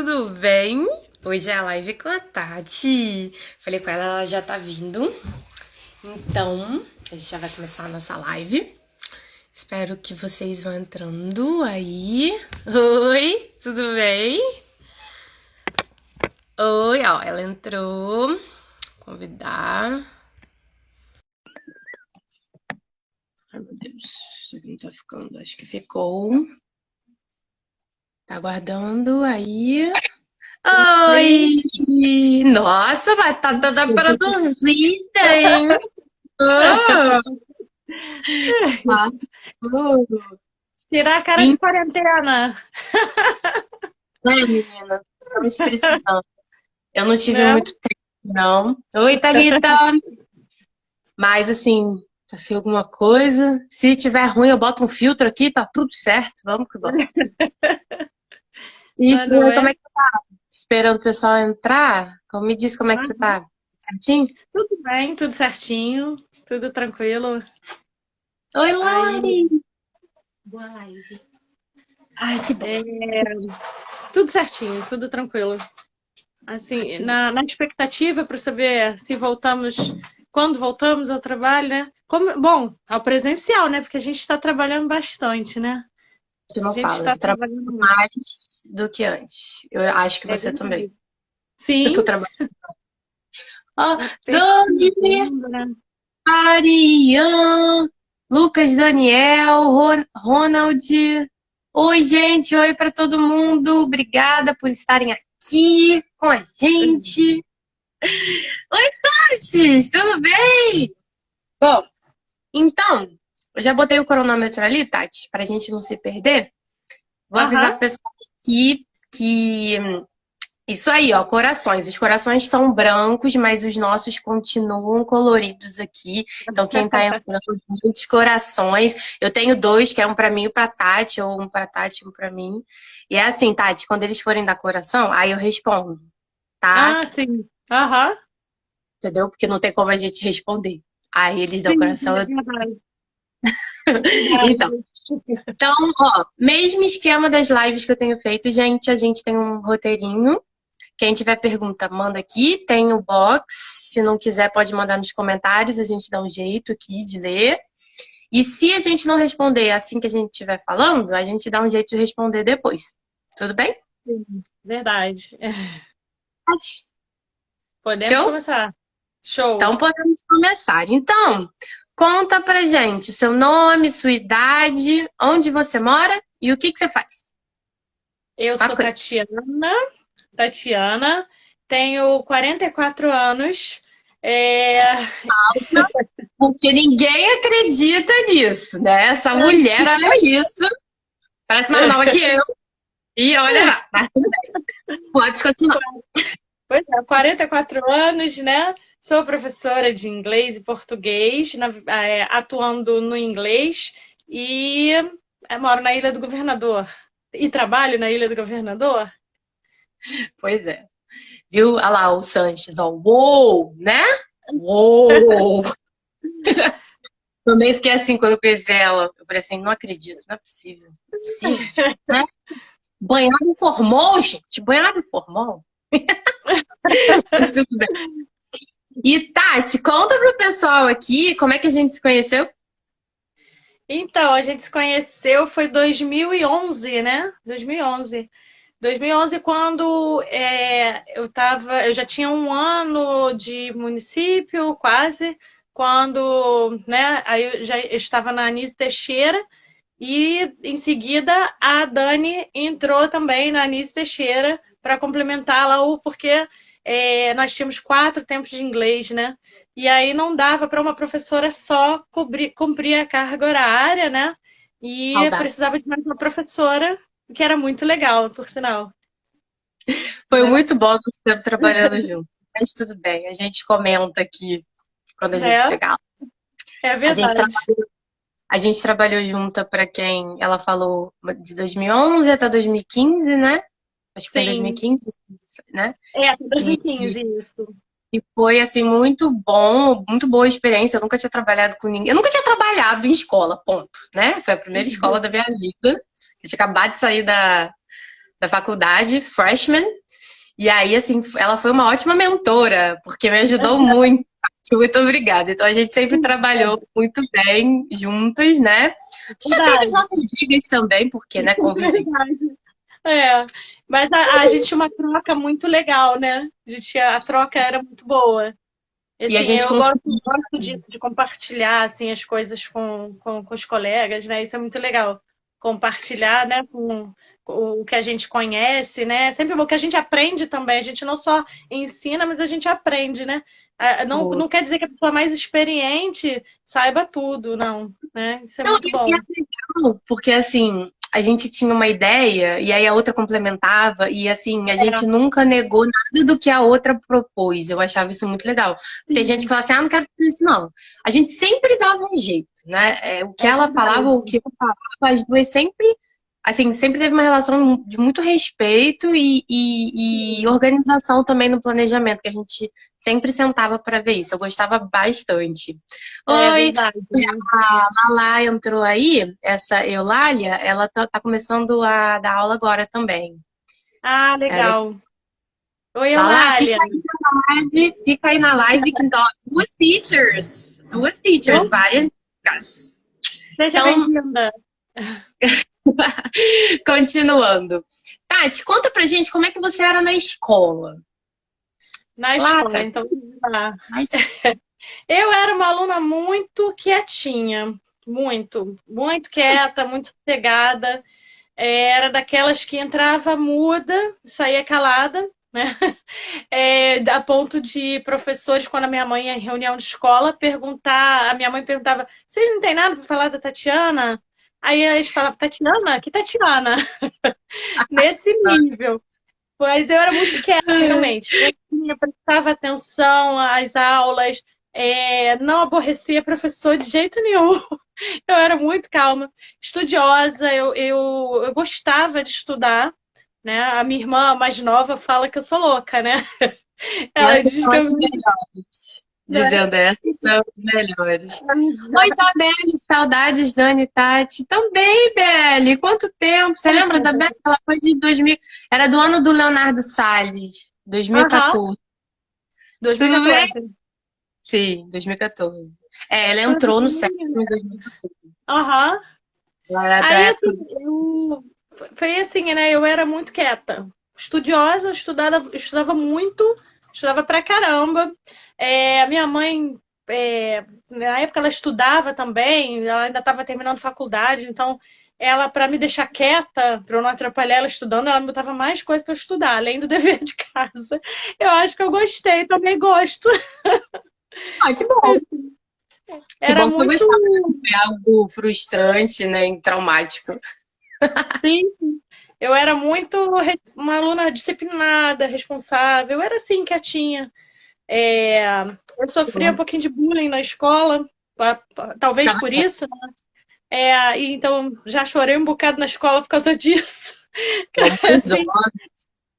tudo bem? Hoje é a live com a Tati. Falei com ela, ela já tá vindo. Então, a gente já vai começar a nossa live. Espero que vocês vão entrando aí. Oi, tudo bem? Oi, ó, ela entrou. Convidar. Ai, meu Deus, isso aqui não tá ficando. Acho que ficou. Tá aguardando aí. Oi. Oi! Nossa, mas tá toda produzida, hein? Oh, tudo. Tirar a cara de quarentena, Menina, estamos precisando. Eu não tive né? muito tempo, não. Oi, Thalita! Mas, assim, passei alguma coisa. Se tiver ruim, eu boto um filtro aqui, tá tudo certo. Vamos que vamos. E Mas não como é? é que tá? Esperando o pessoal entrar? Me diz como é que você Aham. tá? Certinho? Tudo bem, tudo certinho, tudo tranquilo. Oi, Aí, Lari! boa live. Ai, que bom. É, tudo certinho, tudo tranquilo. Ai, Assim, que bom. na expectativa para saber se voltamos, quando voltamos ao trabalho, né? Bom, ao presencial, né? Porque a gente está trabalhando bastante, né? Você A não gente fala, eu está tô trabalhando trabalhando muito. mais do que antes. Eu acho que É você também. verdade. Eu tô Sim, trabalhando. Ó, a Doug, pesquisa, né? Ariane, Lucas, Daniel, Ronald. Oi, gente. Oi para todo mundo. Obrigada por estarem aqui com a gente. Oi, Sanches, tudo bem? Bom, então, eu já botei o cronômetro ali, Tati, pra gente não se perder. Vou avisar Aham. pro pessoal aqui que isso aí, ó, corações. Os corações estão brancos, mas os nossos continuam coloridos aqui. Então, quem tá entrando, muitos corações. Eu tenho dois, que é um pra mim e pra Tati, ou um pra Tati e um pra mim. E é assim, Tati, quando eles forem dar coração, aí eu respondo, tá? Ah, sim. Aham. Entendeu? Porque não tem como a gente responder. Aí eles dão Sim, coração. é verdade. Então, Verdade. então, ó, mesmo esquema das lives que eu tenho feito, gente, a gente tem um roteirinho. Quem tiver pergunta, manda aqui, tem o box. Se não quiser, pode mandar nos comentários, a gente dá um jeito aqui de ler. E se a gente não responder assim que a gente estiver falando, a gente dá um jeito de responder depois. Tudo bem? Sim, verdade. Podemos Show? começar. Show. Então podemos começar. Então, conta pra gente o seu nome, sua idade, onde você mora e o que você faz. Eu Quatro sou coisas. Tatiana, tenho 44 anos. É... Porque ninguém acredita nisso, né? Essa mulher, olha isso. Parece mais nova que eu. E olha lá, mas tudo bem. Pode continuar. Pois é, 44 anos, né? Sou professora de inglês e português, atuando no inglês e moro na Ilha do Governador. E trabalho na Ilha do Governador. Pois é. Viu? Olha lá o Sanches, ó. Uou, né? Uou! Também fiquei assim quando eu conheci ela. Eu falei assim, não acredito, não é possível. Não é possível, né? Banhado em formol, gente. Banhado em formol. Mas tudo bem. E Tati, conta pro pessoal aqui como é que a gente se conheceu. Então, a gente se conheceu foi 2011, né? 2011. 2011, quando eu já tinha um ano de município, quase, quando, né, aí eu já estava na Anísio Teixeira e em seguida a Dani entrou também na Anísio Teixeira para complementar lá porque nós tínhamos 4 tempos de inglês, né? E aí não dava para uma professora só cumprir a carga horária, né? E Saudade. precisava de mais uma professora, que era muito legal, por sinal. Foi Né? muito bom nosso tempo trabalhando junto. Mas tudo bem, a gente comenta aqui quando a gente Né? chegar lá. É A gente verdade. A gente trabalhou junta para quem ela falou de 2011 até 2015, né? Acho que foi em Sim. 2015, né? E, 2015, isso. e foi assim muito bom, muito boa experiência. Eu nunca tinha trabalhado com ninguém. Eu nunca tinha trabalhado em escola, ponto, né? Foi a primeira escola da minha vida. Eu tinha acabado de sair da faculdade, freshman. E aí, assim, ela foi uma ótima mentora, porque me ajudou muito. Muito obrigada. Então, a gente sempre trabalhou muito bem juntos, né? Já teve as Verdade. nossas brigas também, porque, né, convivência. Verdade. É, mas a gente tinha uma troca muito legal, né? A troca era muito boa. E a Assim, gente eu conseguiu. gosto disso, de compartilhar assim, as coisas com os colegas, né? Isso é muito legal. Compartilhar, né, com o que a gente conhece, né? É sempre bom que a gente aprende também. A gente não só ensina, mas a gente aprende, né? Não quer dizer que a pessoa mais experiente saiba tudo, não, né? Isso é Não, muito e é bom. legal, porque assim, a gente tinha uma ideia e aí a outra complementava e assim, a gente É, nunca negou nada do que a outra propôs. Eu achava isso muito legal. Tem gente que sim, fala assim, ah, não quero fazer isso não. A gente sempre dava um jeito, né? O que é ela falava, verdade. o que eu falava, as duas sempre, assim, sempre teve uma relação de muito respeito e Sim, organização também no planejamento, que a gente sempre sentava para ver isso. Eu gostava bastante. é Oi, verdade. a Lala entrou aí, essa Eulália, ela tá começando a dar aula agora também. Ah, Ela... legal. Oi, Lala, Eulália. fica aí na live que então, duas teachers, Oh, várias dicas. seja Então, bem-vinda. continuando. Tati, conta pra gente como é que você era na escola. Na Lá escola, atrás. então, vamos lá. Na Eu era uma aluna muito quietinha, muito quieta, muito sossegada. Era daquelas que entrava muda, saía calada, né? A ponto de professores, quando a minha mãe ia em reunião de escola, a minha mãe perguntava: vocês não tem nada para falar da Tatiana? Aí eles falavam: Tatiana? Que Tatiana? Nesse nível. Mas eu era muito quieta, realmente. Eu prestava atenção às aulas, não aborrecia professor de jeito nenhum. Eu era muito calma, estudiosa, eu gostava de estudar, né? A minha irmã mais nova fala que eu sou louca, né? Ela Essas diz são que eu as melhores. Dizendo essas são as melhores. Oi, Tabelle, saudades, Dani e Tati. Também, Belle, quanto tempo? Você lembra da Belle? Ela foi de 2000, era do ano do Leonardo Salles, Aham, 2014. Tudo bem? 2014. Sim, 2014. Ela entrou no sétimo em 2014. Aham. Ela era da Aí, época. assim, foi assim, né? Eu era muito quieta. Estudiosa, estudava muito, estudava pra caramba. A minha mãe, na época, ela estudava também, ela ainda estava terminando faculdade, então ela, para me deixar quieta, para eu não atrapalhar ela estudando, ela me botava mais coisa para eu estudar, além do dever de casa. Eu acho que eu gostei, também gosto. Ah, que bom. Que Era bom que eu muito. gostava, né? Não foi algo frustrante, nem traumático. Sim, eu era muito uma aluna disciplinada, responsável, eu era assim, quietinha. É, eu sofria um pouquinho de bullying na escola, talvez por isso, né? E então já chorei um bocado na escola por causa disso. Assim, Mãezona,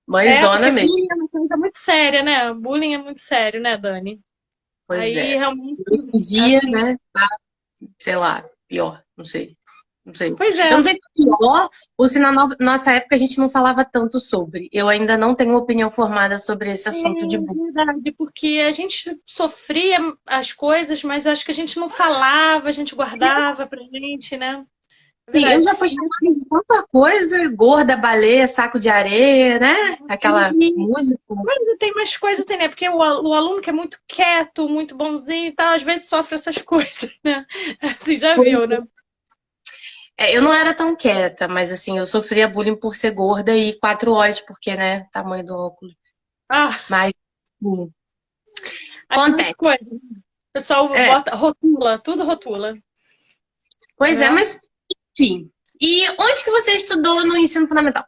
mãezona porque mesmo. bullying é uma coisa muito séria, né? Bullying é muito sério, né, Dani? Pois Aí é. realmente, Hoje em dia, assim, né, tá, sei lá, pior, não sei. Não sei. pois é, Eu não sei se é pior ou se na nossa época a gente não falava tanto sobre. Eu ainda não tenho opinião formada sobre esse é assunto de bullying. verdade, porque a gente sofria as coisas, mas eu acho que a gente não falava, a gente guardava pra gente, né? É Sim, eu verdade. já fui chamada de tanta coisa, gorda, baleia, saco de areia, né? Aquela E música. mas tem mais coisas assim, né? Porque o aluno que é muito quieto, muito bonzinho e tal, às vezes sofre essas coisas, né? Assim, já viu, né? Eu não era tão quieta, mas assim, eu sofria bullying por ser gorda e 4 olhos, porque, né, tamanho do óculos. Ah, Mas, hum, aquelas acontece. coisas. O pessoal É, bota, rotula, tudo rotula, pois é, né? mas, enfim. E onde que você estudou no ensino fundamental?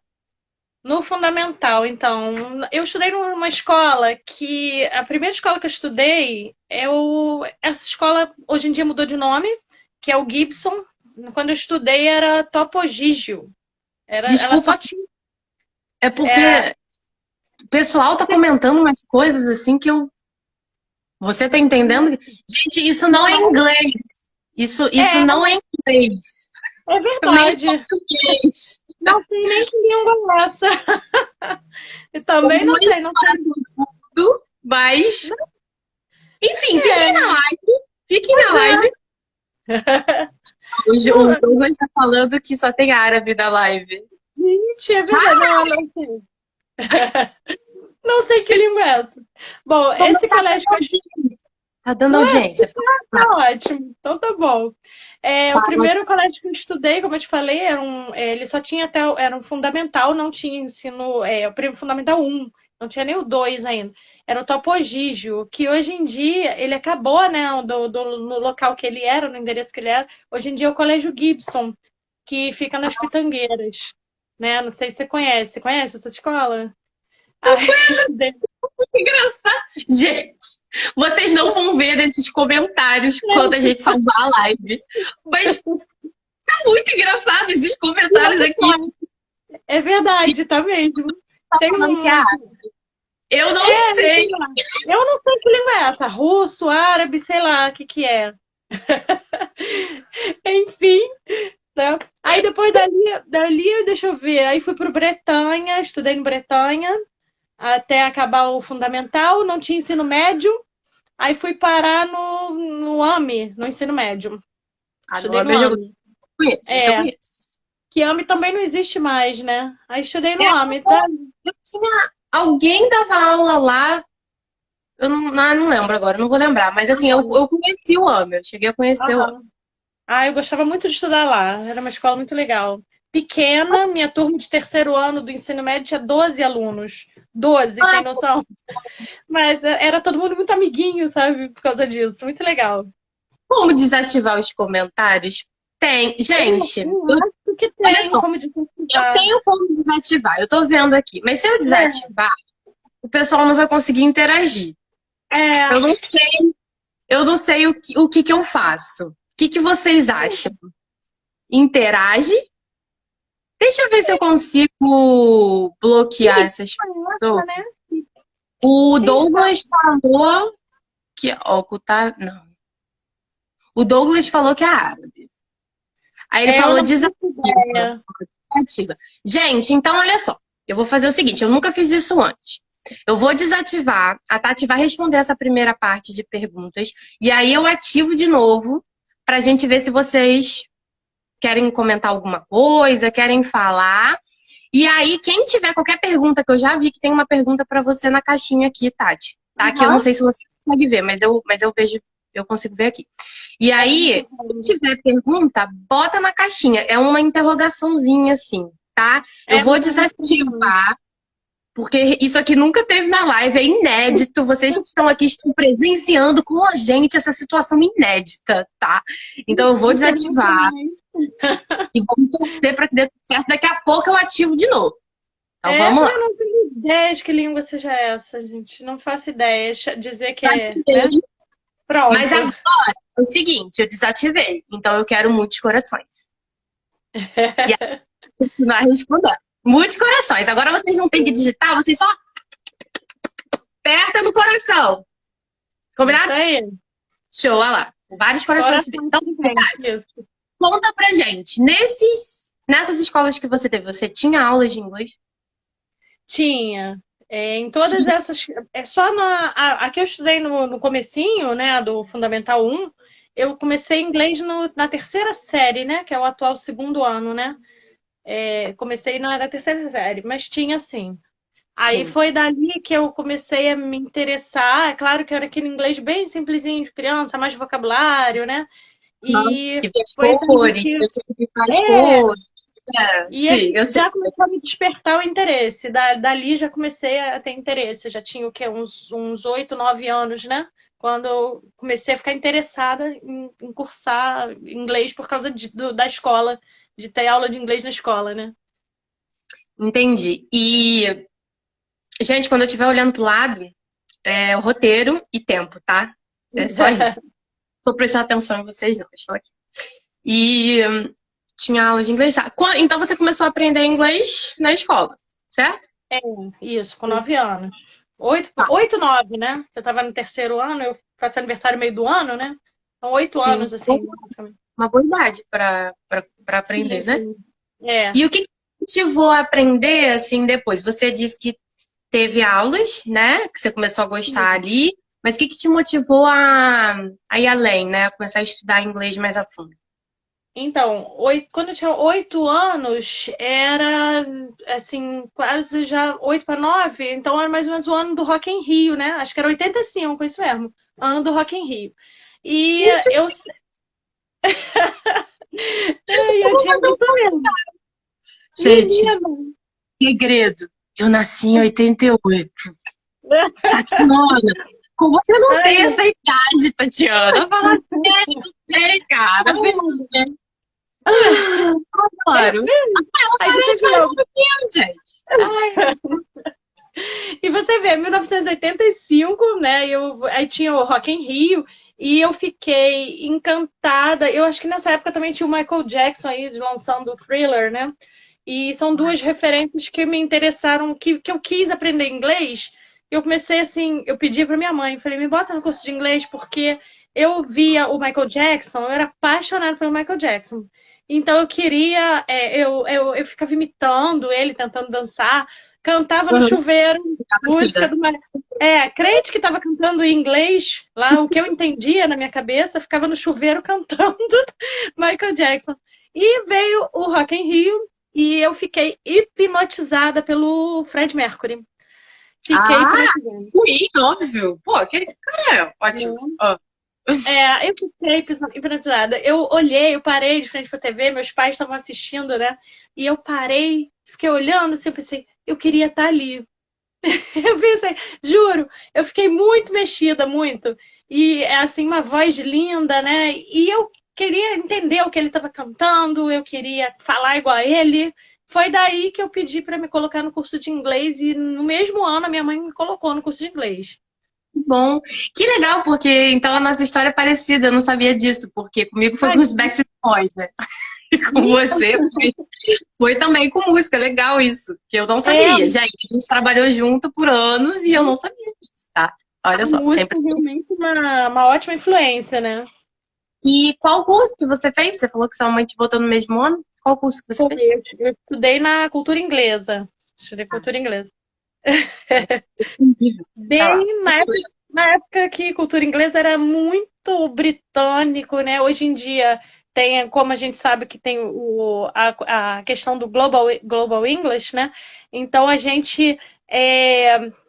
No fundamental, então, eu estudei numa escola que a primeira escola que eu estudei essa escola hoje em dia mudou de nome, que é o Gibson. Quando eu estudei era Topogígio. Ela só Desculpa, tinha. é porque É, o pessoal tá comentando umas coisas assim que eu. Você tá entendendo? Gente, isso não é inglês. Isso é, não é inglês. é Nem verdade. português. Não sei nem que língua é essa. Eu também não sei, não sei. Tudo, mas, enfim, fiquem É, na live. Fiquem na pois live. é. O Douglas está falando que só tem árabe na live. Gente, é verdade. Não, não sei. Não sei que língua é essa. Bom, Vamos esse só colégio que eu... tá dando Não é? audiência. Tá ótimo. Então tá bom. O Fala. primeiro colégio que eu estudei, como eu te falei, ele só tinha era um fundamental, não tinha ensino, o fundamental um, não tinha nem o 2 ainda. Era o Topo Gigio, que hoje em dia ele acabou, né, no local que ele era, no endereço que ele era. Hoje em dia é o Colégio Gibson, que fica nas Pitangueiras, né? Não sei se você conhece. Você conhece essa escola? Ah, estudei. Que engraçado. Gente, vocês não vão ver esses comentários quando a gente salvar a live. Mas tá muito engraçado esses comentários aqui. É verdade, tá mesmo. Tá Tem falando que é um. árabe. Eu não sei. Eu não sei que língua é essa. Russo, árabe, sei lá o que que é. Enfim, né? Aí depois dali, deixa eu ver. Aí fui pro Bretanha, estudei no Bretanha até acabar o fundamental, não tinha ensino médio. Aí fui parar no AME, no ensino médio. Ah, não, Estudei no eu AME. conheço, isso eu É, conheço. que AME também não existe mais, né? Aí estudei no É, AME, tá? eu tinha. Alguém dava aula lá. Eu não lembro agora, não vou lembrar. Mas assim, eu conheci o AME, eu cheguei a conhecer o AME. Aham. Ah, eu gostava muito de estudar lá. Era uma escola muito legal. Pequena, minha turma de terceiro ano do ensino médio tinha 12 alunos. 12, tem Ah, noção? Mas era todo mundo muito amiguinho, sabe? Por causa disso. Muito legal. como desativar os comentários? Tem. Gente, Eu eu, acho que olha tem só, como eu desativar. tenho como desativar, eu tô vendo aqui. Mas se eu desativar, o pessoal não vai conseguir interagir. É, Eu não sei, eu não sei o que eu faço. O que vocês acham? Interage? Deixa eu ver se eu consigo bloquear essas pessoas. né? O Quem sabe? Douglas falou que. Ó, não. O Douglas falou que é árabe. Aí ele Eu falou não desativa. faço ideia. Desativa. Gente, então olha só. Eu vou fazer o seguinte: eu nunca fiz isso antes. Eu vou desativar. A Tati vai responder essa primeira parte de perguntas. E aí eu ativo de novo pra gente ver se vocês querem comentar alguma coisa, querem falar. E aí, quem tiver qualquer pergunta, que eu já vi que tem uma pergunta pra você na caixinha aqui, Tati. Tá? Que eu não Aham. sei se você consegue ver, mas eu vejo, eu consigo ver aqui. E aí, se tiver pergunta, bota na caixinha. É uma interrogaçãozinha assim, tá? Eu vou desativar, porque isso aqui nunca teve na live, é inédito. Vocês que estão aqui estão presenciando com a gente essa situação inédita, tá? Então eu vou desativar e vamos torcer para que dê tudo certo. Daqui a pouco eu ativo de novo. Então vamos Eu lá. não tenho ideia de que língua seja essa, gente. Não faço ideia. Dizer que é, né? Desativei, mas Pronto. agora é o seguinte, eu desativei. Então eu quero muitos corações. E aí, continuar respondendo. Muitos corações. Agora vocês não têm que digitar, vocês só apertam no coração. Isso Combinado? aí. Show, olha lá. Vários corações. Coração Então, gigante, isso. conta pra gente. Nessas escolas que você teve, você tinha aulas de inglês? Tinha. Em todas essas. Só a que eu estudei no comecinho, né, do Fundamental um, eu comecei inglês na terceira série, né, que é o atual segundo ano, né? Comecei na terceira série, mas tinha sim. Aí Tinha. foi dali que eu comecei a me interessar. É claro que era aquele inglês bem simplesinho de criança, mais vocabulário, né? E E vi as foi dali cores, que. eu tinha que ficar as É, cores. É, e sim, aí eu sei. já começou a me despertar o interesse. Dali já comecei a ter interesse. Já tinha o quê? Uns 8, 9 anos, né? Quando eu comecei a ficar interessada em cursar inglês por causa da escola, de ter aula de inglês na escola, né? Entendi. E, gente, quando eu estiver olhando pro lado, é o roteiro e tempo, tá? É só isso. Tô prestando atenção em vocês, não. Estou aqui. E tinha aula de inglês. Tá? Então você começou a aprender inglês na escola, certo? Isso, com 9 anos. Tá. 8, 9, né? Eu tava no terceiro ano, eu faço aniversário meio do ano, né? Então, 8 Sim. anos, assim, basicamente. Uma boa idade para aprender, Sim, né? sim. É. E o que motivou a aprender, assim, depois? Você disse que teve aulas, né? Que você começou a gostar ali. Mas o que que te motivou a ir além, né? A começar a estudar inglês mais a fundo? Então, quando eu tinha 8 anos, era assim, quase já 8 para 9, então era mais ou menos o ano do Rock in Rio, né? Acho que era 85, isso mesmo, ano do Rock in Rio. E Gente, eu, eu vou tinha fazer um muito medo. Gente, Menina! segredo. Eu nasci em 88. Tatiana, como você não Ai, tem essa idade, Tatiana? Fala sério, não sei, cara. tá Não vendo? sei. É, Adoro. Ela aí você parece mais viu. nova que eu, gente. Ai, E você vê, 1985, né? Aí tinha o Rock in Rio e eu fiquei encantada. Eu acho que nessa época também tinha o Michael Jackson aí lançando o Thriller, né? E são duas referências que me interessaram, que eu quis aprender inglês. Eu comecei assim, eu pedi para minha mãe, falei, me bota no curso de inglês, porque eu via o Michael Jackson, eu era apaixonada pelo Michael Jackson. Então eu queria, eu ficava imitando ele, tentando dançar, cantava no chuveiro, música vida. do crente que estava cantando em inglês, lá o que eu entendia na minha cabeça, ficava no chuveiro cantando Michael Jackson. E veio o Rock in Rio, e eu fiquei hipnotizada pelo Fred Mercury. Fiquei Ah, hipnotizada. Queen, óbvio. Pô, aquele cara é ótimo. Ó. Eu fiquei hipnotizada. Eu olhei, eu parei de frente pra TV, meus pais estavam assistindo, né? E eu parei, fiquei olhando assim, eu pensei, eu queria estar ali. Eu pensei, juro, eu fiquei muito mexida, muito. E é assim, uma voz linda, né? E eu queria entender o que ele estava cantando, eu queria falar igual a ele. Foi daí que eu pedi para me colocar no curso de inglês e no mesmo ano a minha mãe me colocou no curso de inglês. Bom, que legal, porque então a nossa história é parecida, eu não sabia disso, porque comigo foi com os Imagina, Backstreet Boys, né? E com você foi também com música, legal isso, que eu não é, sabia. Gente, a gente trabalhou junto por anos e eu não sabia disso, tá? Olha a só, música sempre. é realmente uma ótima influência, né? E qual curso que você fez? Você falou que sua mãe te botou no mesmo ano? Qual curso que você Foi, fez? eu estudei na cultura inglesa. Estudei cultura inglesa. Incrível. Deixa lá. Bem na época que cultura inglesa era muito britânico, né? Hoje em dia tem, como a gente sabe que tem a questão do Global English, né? Então a gente,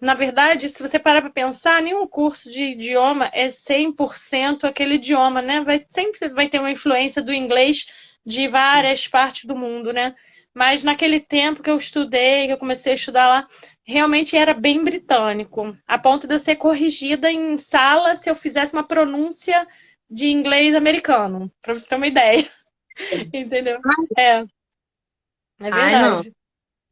na verdade, se você parar para pensar, nenhum curso de idioma é 100% aquele idioma, né? Sempre vai ter uma influência do inglês de várias partes do mundo, né? Mas naquele tempo que eu estudei, que eu comecei a estudar lá, realmente era bem britânico, a ponto de eu ser corrigida em sala se eu fizesse uma pronúncia de inglês americano, para você ter uma ideia, entendeu? É, é Ai, não. verdade.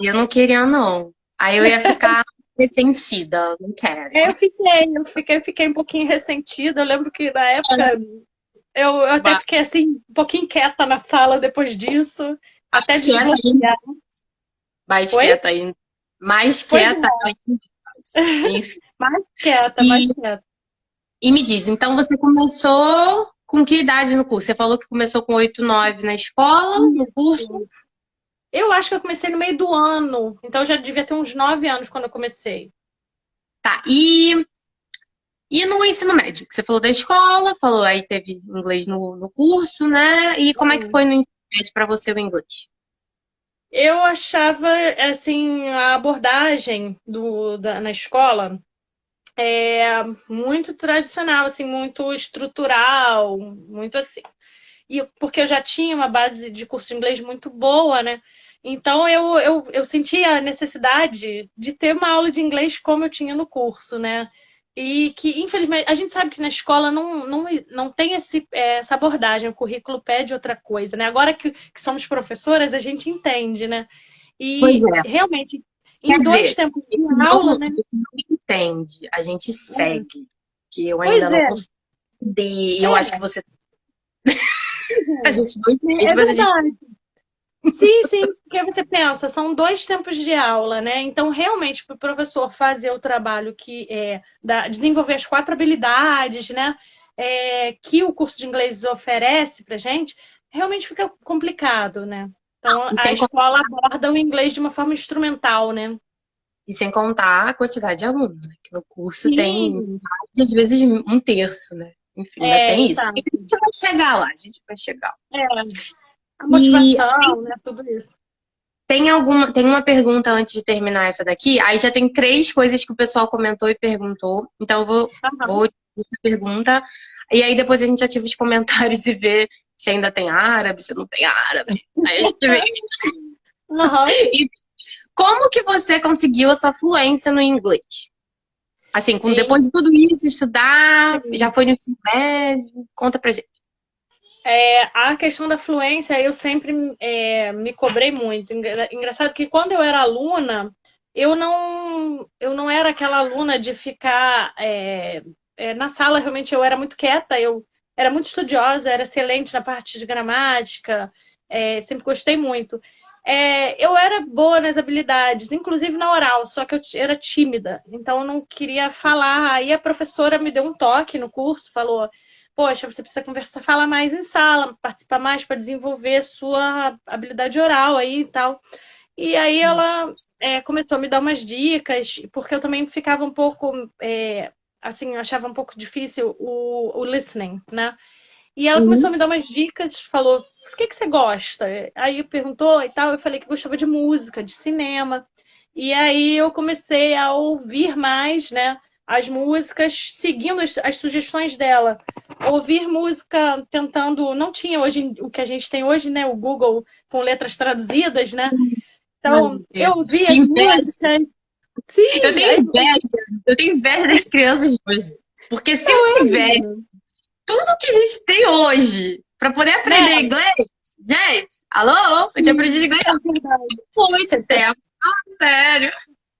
Eu não queria, não. Aí eu ia ficar ressentida. Não quero. Eu fiquei um pouquinho ressentida. Eu lembro que na época eu até fiquei assim, um pouquinho quieta na sala depois disso, até Mais quieta ainda. desbloquear. Mais Foi? quieta ainda. Mais Pois quieta é, ainda. Enfim. mais quieta, mais E, quieta. e me diz, então você começou com que idade no curso? Você falou que começou com 8, 9 na escola, no curso. Eu acho que eu comecei no meio do ano, então eu já devia ter uns 9 anos quando eu comecei. Tá. E no ensino médio? Que você falou da escola, falou aí teve inglês no curso, né? E como é que foi no ensino médio para você o inglês? Eu achava, assim, a abordagem na escola muito tradicional, assim, muito estrutural, muito assim. E porque eu já tinha uma base de curso de inglês muito boa, né? Então eu sentia a necessidade de ter uma aula de inglês como eu tinha no curso, né? E que, infelizmente, a gente sabe que na escola não tem essa abordagem, o currículo pede outra coisa, né? Agora que somos professoras, a gente entende, né? Pois E é. realmente, Quer em dizer, 2 tempos a gente de aula, né? não entende, a gente segue. Que eu ainda Pois não é, consigo entender. Eu acho que é, você. A gente não entende, é mas a gente. verdade. Sim, sim, porque você pensa, são 2 tempos de aula, né? Então, realmente, para o professor fazer o trabalho desenvolver as 4 habilidades, né? Que o curso de inglês oferece para gente, realmente fica complicado, né? Então, E a sem, escola aborda o inglês de uma forma instrumental, né? e sem contar a quantidade de alunos, né? Que no curso tem, Sim, às vezes, um terço, né? Enfim, ainda é, tem isso. E exato. a gente vai chegar lá, a gente vai chegar lá. É, a E motivação, né? Tudo isso. tem uma pergunta antes de terminar essa daqui. Aí já tem três coisas que o pessoal comentou e perguntou. Então Aham, vou dizer a pergunta. E aí depois a gente ativa os comentários e vê se ainda tem árabe, se não tem árabe. Aí a gente vê. aham. E como que você conseguiu a sua fluência no inglês? Assim, Em- depois de tudo isso, estudar, já Sim. foi no ensino médio? Conta pra gente. A questão da fluência, eu sempre me cobrei muito. Engraçado que quando eu era aluna, eu não era aquela aluna de ficar na sala, realmente eu era muito quieta, eu era muito estudiosa, era excelente na parte de gramática, sempre gostei muito. Eu era boa nas habilidades, inclusive na oral, só que eu era tímida, então eu não queria falar. Aí a professora me deu um toque no curso, falou: poxa, você precisa conversar, falar mais em sala, participar mais para desenvolver sua habilidade oral aí e tal. E aí ela começou a me dar umas dicas, porque eu também ficava um pouco, assim, eu achava um pouco difícil o listening, né? E ela começou a Uhum. me dar umas dicas, falou: o que você gosta? Aí perguntou e tal, eu falei que gostava de música, de cinema. E aí eu comecei a ouvir mais, né, as músicas, seguindo as sugestões dela. Ouvir música tentando. Não tinha hoje o que a gente tem hoje, né? O Google com letras traduzidas, né? Ai, Então, meu eu Deus. ouvi Que as inveja. músicas. Eu Sim, tenho aí inveja. Eu tenho inveja das crianças de hoje. Porque se eu não é, tivesse tudo que a gente tem hoje para poder né? aprender inglês, gente, alô? Eu tinha aprendido Sim, inglês há é verdade. muito tempo. Ah, sério.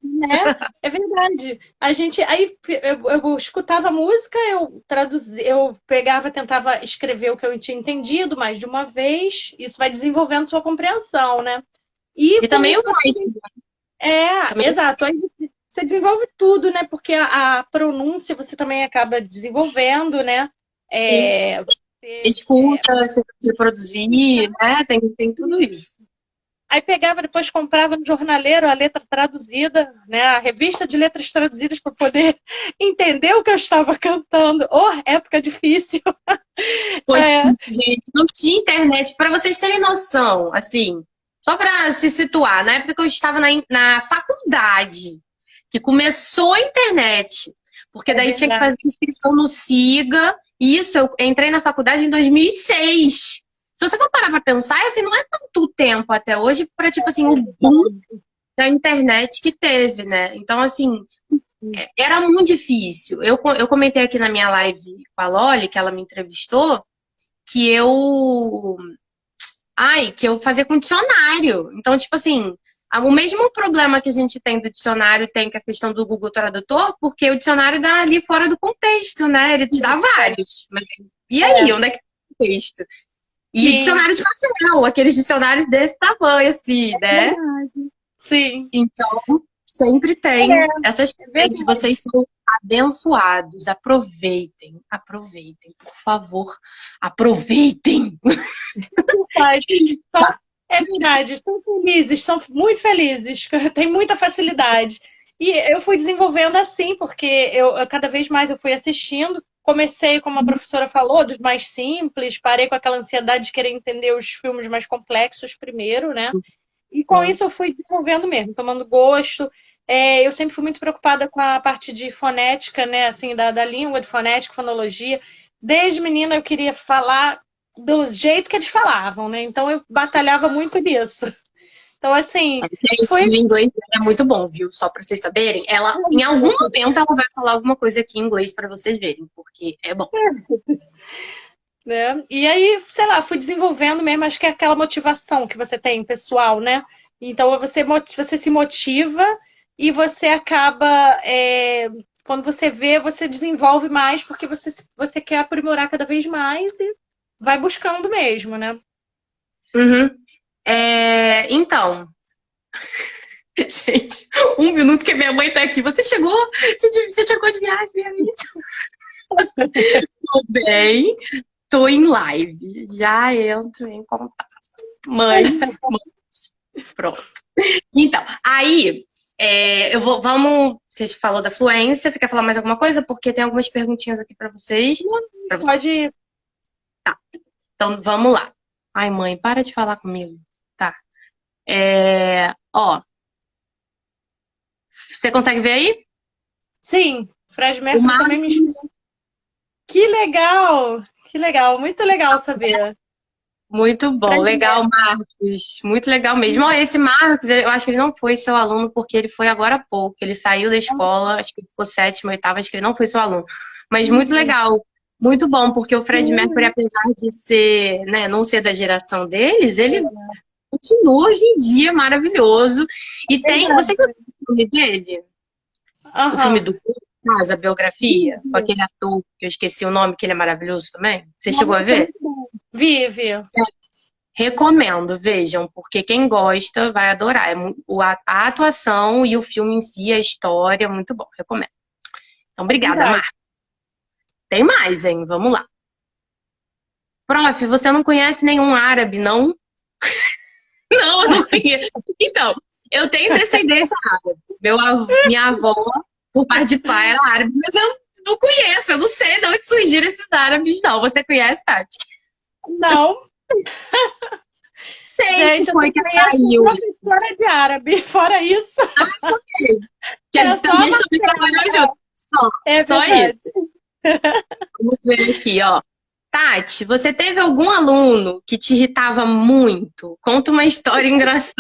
Né? É verdade. A gente aí eu escutava música, eu traduzia, eu pegava, tentava escrever o que eu tinha entendido mais de uma vez. Isso vai desenvolvendo sua compreensão, né? E E com também o isso você writing. Também. exato. Aí você desenvolve tudo, né? Porque a pronúncia você também acaba desenvolvendo, né? Sim. Você, Escuta, você reproduzir, né? Tem tudo isso. aí pegava, depois comprava no jornaleiro a letra traduzida, né? A revista de letras traduzidas para poder entender o que eu estava cantando. Oh, época difícil. Foi É, difícil, gente. Não tinha internet. Para vocês terem noção, assim, só para se situar, na época que eu estava na faculdade, que começou a internet, porque é daí tinha que verdade. fazer inscrição no SIGA. E isso, eu entrei na faculdade em 2006. Se você for parar para pensar, assim, não é tanto tempo até hoje para, tipo assim, o boom da internet que teve, né? Então, assim, era muito difícil. Eu comentei aqui na minha live com a Loli, que ela me entrevistou, que que eu fazia com dicionário. Então, tipo assim, o mesmo problema que a gente tem do dicionário tem com a questão do Google Tradutor, porque o dicionário dá ali fora do contexto, né? Ele te dá vários. Mas e aí, É, onde é que tá o texto? E sim, dicionário de papel, aqueles dicionários desse tamanho, assim, né? verdade. Sim, Então, sempre tem essas é coisas. verdade. Vocês são abençoados. Aproveitem, aproveitem, por favor, aproveitem. Faz. Só- É verdade, estão felizes, estão muito felizes, tem muita facilidade. E eu fui desenvolvendo assim, porque eu cada vez mais eu fui assistindo. Comecei, como a professora falou, dos mais simples, parei com aquela ansiedade de querer entender os filmes mais complexos primeiro, né? E com Sim. isso eu fui desenvolvendo mesmo, tomando gosto. Eu sempre fui muito preocupada com a parte de fonética, né? Assim, da língua, de fonética, fonologia. Desde menina eu queria falar do jeito que eles falavam, né? Então eu batalhava muito nisso. Então, assim, Gente, foi. o inglês é muito bom, viu? Só pra vocês saberem. Ela, em algum momento, ela vai falar alguma coisa aqui em inglês pra vocês verem, porque é bom. Né? E aí, sei lá, fui desenvolvendo mesmo, acho que é aquela motivação que você tem, pessoal, né? Então você se motiva e você acaba, quando você vê, você desenvolve mais porque você quer aprimorar cada vez mais e vai buscando mesmo, né? Uhum. Então, gente, um minuto que minha mãe tá aqui. Você chegou? Você chegou de viagem, minha amiga? Tô bem, tô em live. Já entro em contato. Mãe, pronto. Então, aí, vamos. Você falou da fluência, você quer falar mais alguma coisa? Porque tem algumas perguntinhas aqui pra vocês. Pra você. Pode ir. Então, vamos lá. Ai, mãe, para de falar comigo. Tá. Ó, você consegue ver aí? Sim, Fred O Mercury também me inspirou. Marcos. Que legal! Que legal, muito legal saber. Muito bom, Fred legal, Mercury. Marcos. Muito legal mesmo. Ó, esse Marcos, eu acho que ele não foi seu aluno porque ele foi agora há pouco. Ele saiu da escola, acho que ele ficou sétima, oitava, acho que ele não foi seu aluno. Mas muito legal, muito bom, porque o Fred Mercury, apesar de ser, né, não ser da geração deles, ele continua hoje em dia maravilhoso. E tem, você viu o filme dele? O filme Aham. do Casa, a biografia, com aquele ator que eu esqueci o nome, que ele é maravilhoso também. Você chegou a ver? Vive. Recomendo, vejam, porque quem gosta vai adorar. A atuação e o filme em si, a história, muito bom. Recomendo. Então, obrigada, Verdade. Marta. Tem mais, hein? Vamos lá. Prof, você não conhece nenhum árabe, não? Não, eu não conheço. Então, eu tenho descendência árabe. Minha avó, por parte de pai, era árabe, mas eu não conheço, eu não sei de onde surgiram esses árabes, não. Você conhece, Tati? Não, Sei que gente, eu foi só que conheço atraiu professora de árabe. Fora isso, que a era gente só a também matéria. trabalhou junto. É Só verdade. isso. Vamos ver aqui, ó. Tati, você teve algum aluno que te irritava muito? Conta uma história engraçada.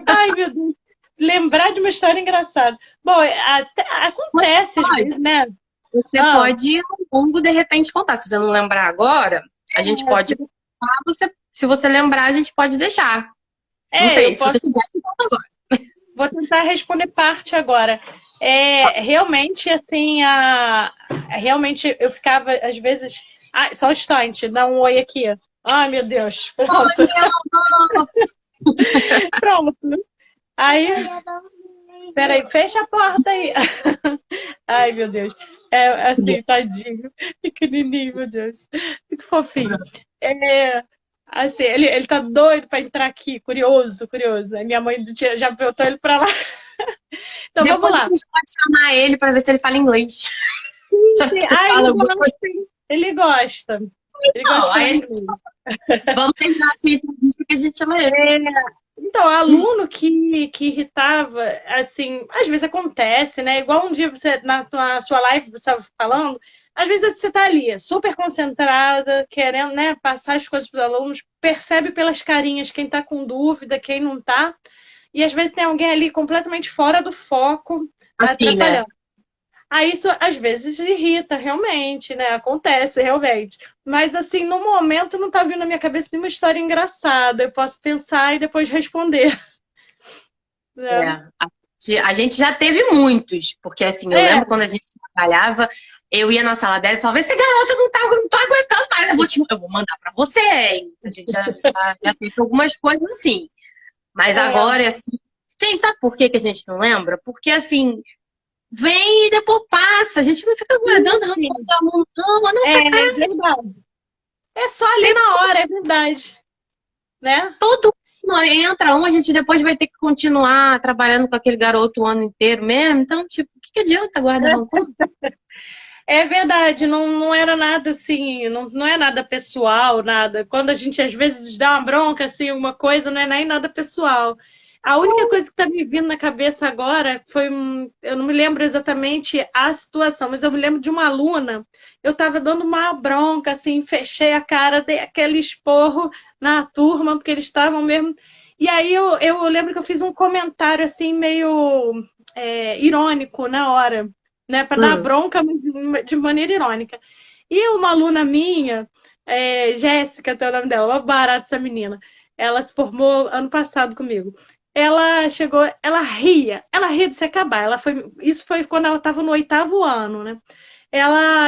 Ai, meu Deus. Lembrar de uma história engraçada. Bom, Você acontece às pode, vezes, né? você Ah, pode ao longo de repente contar. Se você não lembrar agora, a gente pode contar. Se você lembrar, a gente pode deixar. Não eu sei, se você posso. quiser, você conta agora. Vou tentar responder parte agora. Realmente, assim, realmente eu ficava, às vezes. Ah, só um instante, dá um oi aqui. Ai, meu Deus. Pronto. Pronto. Aí, peraí, fecha a porta aí. Ai, meu Deus. É assim, tadinho. Pequenininho, meu Deus. Muito fofinho. É, assim, ele tá doido pra entrar aqui, curioso, curioso. Aí minha mãe já botou ele pra lá. Então, vamos Depois a lá. gente pode chamar ele para ver se ele fala inglês. Sabe que ele Ah, fala ele alguma coisa? gosta, hein? Ele gosta. Ele gosta Não, de aí falar a gente inglês. vamos terminar essa entrevista que a gente chama ele. Então, aluno que irritava, assim, às vezes acontece, né? Igual um dia você, na sua live, você estava falando, às vezes você está ali, super concentrada, querendo, né, passar as coisas para os alunos, percebe pelas carinhas quem está com dúvida, quem não está, e às vezes tem alguém ali completamente fora do foco, Assim, né? atrapalhando. Aí isso às vezes irrita, realmente, né? Acontece, realmente. Mas assim, no momento não tá vindo na minha cabeça nenhuma história engraçada. Eu posso pensar e depois responder, É. né? A gente já teve muitos, porque assim, eu É, lembro quando a gente trabalhava, eu ia na sala dela e falava, essa garota não tô aguentando mais, eu vou mandar pra você, hein? A gente já teve algumas coisas assim. Mas é. agora, assim, gente, sabe por que que a gente não lembra? Porque assim, vem e depois passa, a gente não fica guardando rancor Sim, de aluno, não, a nossa cara, é verdade. É só ali na hora, é verdade, né? todo mundo entra a gente depois vai ter que continuar trabalhando com aquele garoto o ano inteiro mesmo, então, tipo, o que que adianta guardar rancor? É verdade, não era nada assim, não é nada pessoal, nada. Quando a gente às vezes dá uma bronca, assim, uma coisa, não é nem nada pessoal. A única coisa que está me vindo na cabeça agora foi, eu não me lembro exatamente a situação, mas eu me lembro de uma aluna, eu estava dando uma bronca, assim, fechei a cara, dei aquele esporro na turma, porque eles estavam mesmo. E aí eu lembro que eu fiz um comentário, assim, meio irônico na hora, né, para dar Hum. bronca mas de maneira irônica. E uma aluna minha, Jéssica, tem o nome dela, uma barata essa menina. Ela se formou ano passado comigo. Ela chegou, ela ria de se acabar. Isso foi quando ela estava no oitavo ano, né?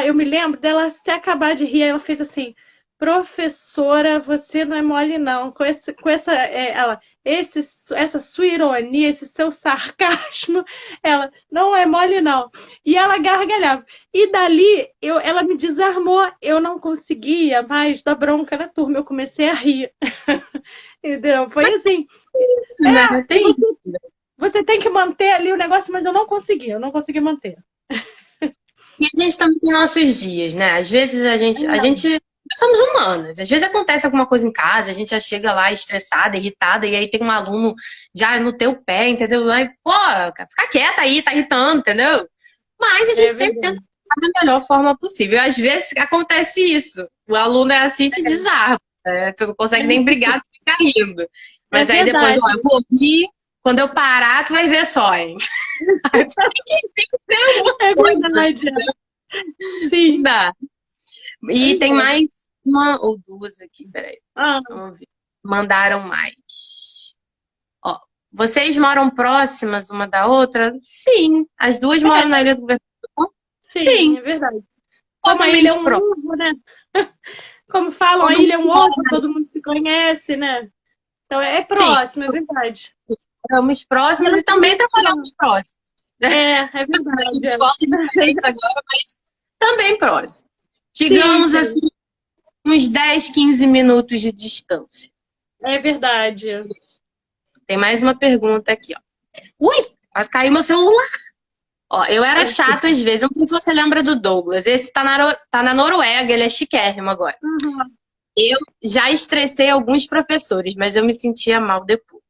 Eu me lembro dela se acabar de rir, ela fez assim: professora, você não é mole não. Com essa, ela, essa sua ironia, esse seu sarcasmo, ela, não é mole não. E ela gargalhava. E dali, ela me desarmou. Eu não conseguia mais dar bronca na turma. Eu comecei a rir. Entendeu? Foi assim. Isso, né? Tem Você tem que manter ali o negócio, mas eu não consegui manter. E a gente também tem nossos dias, né? Às vezes a gente nós somos humanos. Às vezes acontece alguma coisa em casa, a gente já chega lá estressada, irritada, e aí tem um aluno já no teu pé, entendeu? Aí, pô, cara, fica quieta aí, tá irritando, entendeu? Mas a É gente sempre verdade. tenta fazer da melhor forma possível. Às vezes acontece isso. O aluno é assim, te desarma. Né? Tu não consegue nem brigar, tu fica rindo. É Mas aí depois, verdade. ó, eu vou rir, quando eu parar, tu vai ver só, hein? Aí tem que ter alguma É coisa. verdade. Sim. Dá. E Pois tem é. mais uma ou duas aqui, peraí. Ah, Vamos ver. Mandaram mais. Ó, vocês moram próximas uma da outra? Sim. As duas moram na Ilha do Governador? sim, Sim. é verdade. Como a ilha é Provavelmente um próximas. ovo, né? Como falam, a Todo ilha é um mundo ovo, mora. todo mundo se conhece, né? Então é Sim. próximo, é verdade. Moramos E próximas ela e também também trabalhamos próximos. é Em verdade. escolas diferentes agora, mas também próximos. Sim, Digamos assim, sim, uns 10, 15 minutos de distância. é verdade. Tem mais uma pergunta aqui, ó. Ui, quase caiu meu celular. Ó, eu era chato às vezes. Eu não sei se você lembra do Douglas. Esse tá na Noruega, ele é chiquérrimo agora. Uhum. Eu já estressei alguns professores, mas eu me sentia mal depois.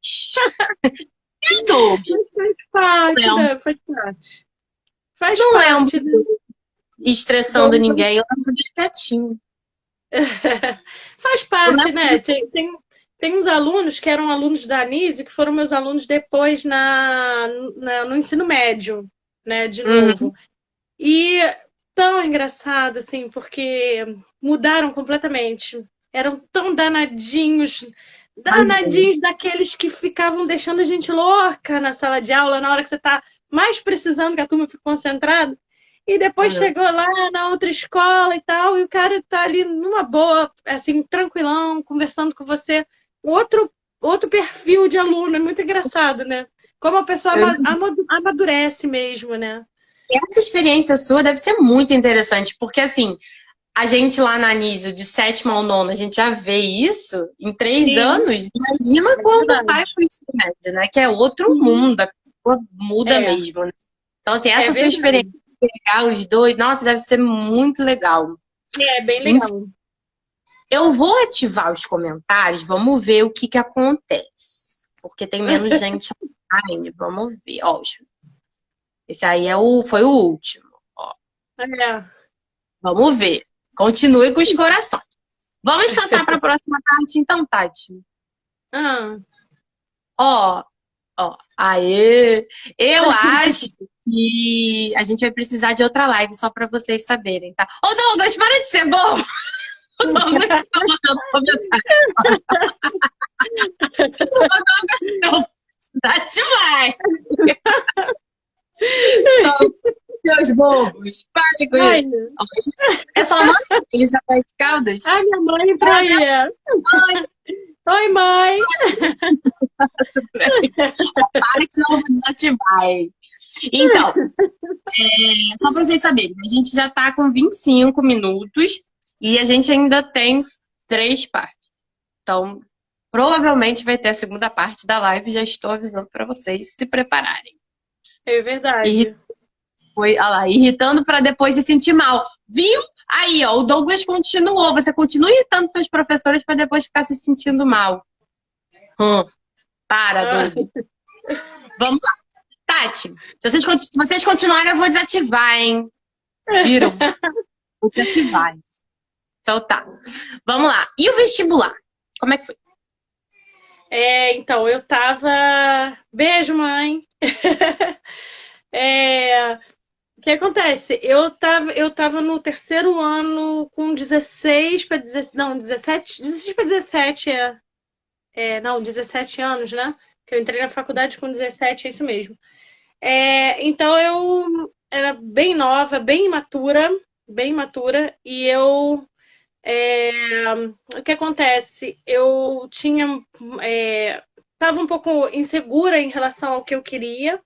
E Douglas? Faz parte, Não, né? Faz parte. Faz não lembro parte, né? estressando Douglas. ninguém. Eu lembro dele quietinho. Faz Eu parte, lembro... né? Tem uns alunos que eram alunos da Anísio que foram meus alunos depois no ensino médio, né? De Uhum, novo. E tão engraçado, assim, porque mudaram completamente. Eram tão danadinhos, imagino. danadinhos daqueles que ficavam deixando a gente louca na sala de aula, na hora que você tá mais precisando que a turma fique concentrada. E depois Uhum. chegou lá na outra escola e tal, e o cara tá ali numa boa, assim, tranquilão, conversando com você. Outro, outro perfil de aluno, é muito engraçado, né? Como a pessoa Eu amadurece mesmo, né? Essa experiência sua deve ser muito interessante, porque assim, a gente lá na Anísio, de sétima ao nono, a gente já vê isso em 3 anos. Sim, Imagina é quando vai verdade. para o ensino médio, né? Que é outro Sim. mundo, a pessoa muda É, mesmo, né? Então, assim, é essa sua experiência verdade. de pegar os dois, nossa, deve ser muito legal. É bem Enfim, legal. eu vou ativar os comentários, vamos ver o que que acontece. Porque tem menos gente online, vamos ver. Ó, esse aí foi o último. Ó, É. vamos ver. Continue com os corações. Vamos passar para a próxima parte, então, Tati. Ah, Ó, ó, aê! Eu acho que a gente vai precisar de outra live só para vocês saberem, tá? Ô, Douglas, para de ser bobo! O Douglas tá mandando comentário. O Douglas, não, Tati vai! Só seus bobos, pare com ai, isso. Ó, é sua mãe, Elizabeth Caldas? ai, minha mãe entrou Fala, aí. minha É. mãe, Oi, mãe. para que senão eu vou desativar, hein? Então, só para vocês saberem, a gente já está com 25 minutos e a gente ainda tem 3 partes. Então, provavelmente vai ter a segunda parte da live, já estou avisando para vocês se prepararem. É E verdade. olha lá, irritando para depois se sentir mal. Viu? Aí, ó, o Douglas continuou. Você continua irritando seus professores para depois ficar se sentindo mal. Para, Ah, Douglas. Vamos lá. Tati, se vocês continuarem, eu vou desativar, hein? Viram? Vou desativar. Então tá. Vamos lá. E o vestibular? Como é que foi? então, eu tava. Beijo, mãe. É, o que acontece? Eu tava no terceiro ano com 16 para 17. Não, 17. 16 para 17 não, 17 anos, né? Que eu entrei na faculdade com 17, é isso mesmo. Então eu era bem imatura, e o que acontece? Eu tinha. estava um pouco insegura em relação ao que eu queria,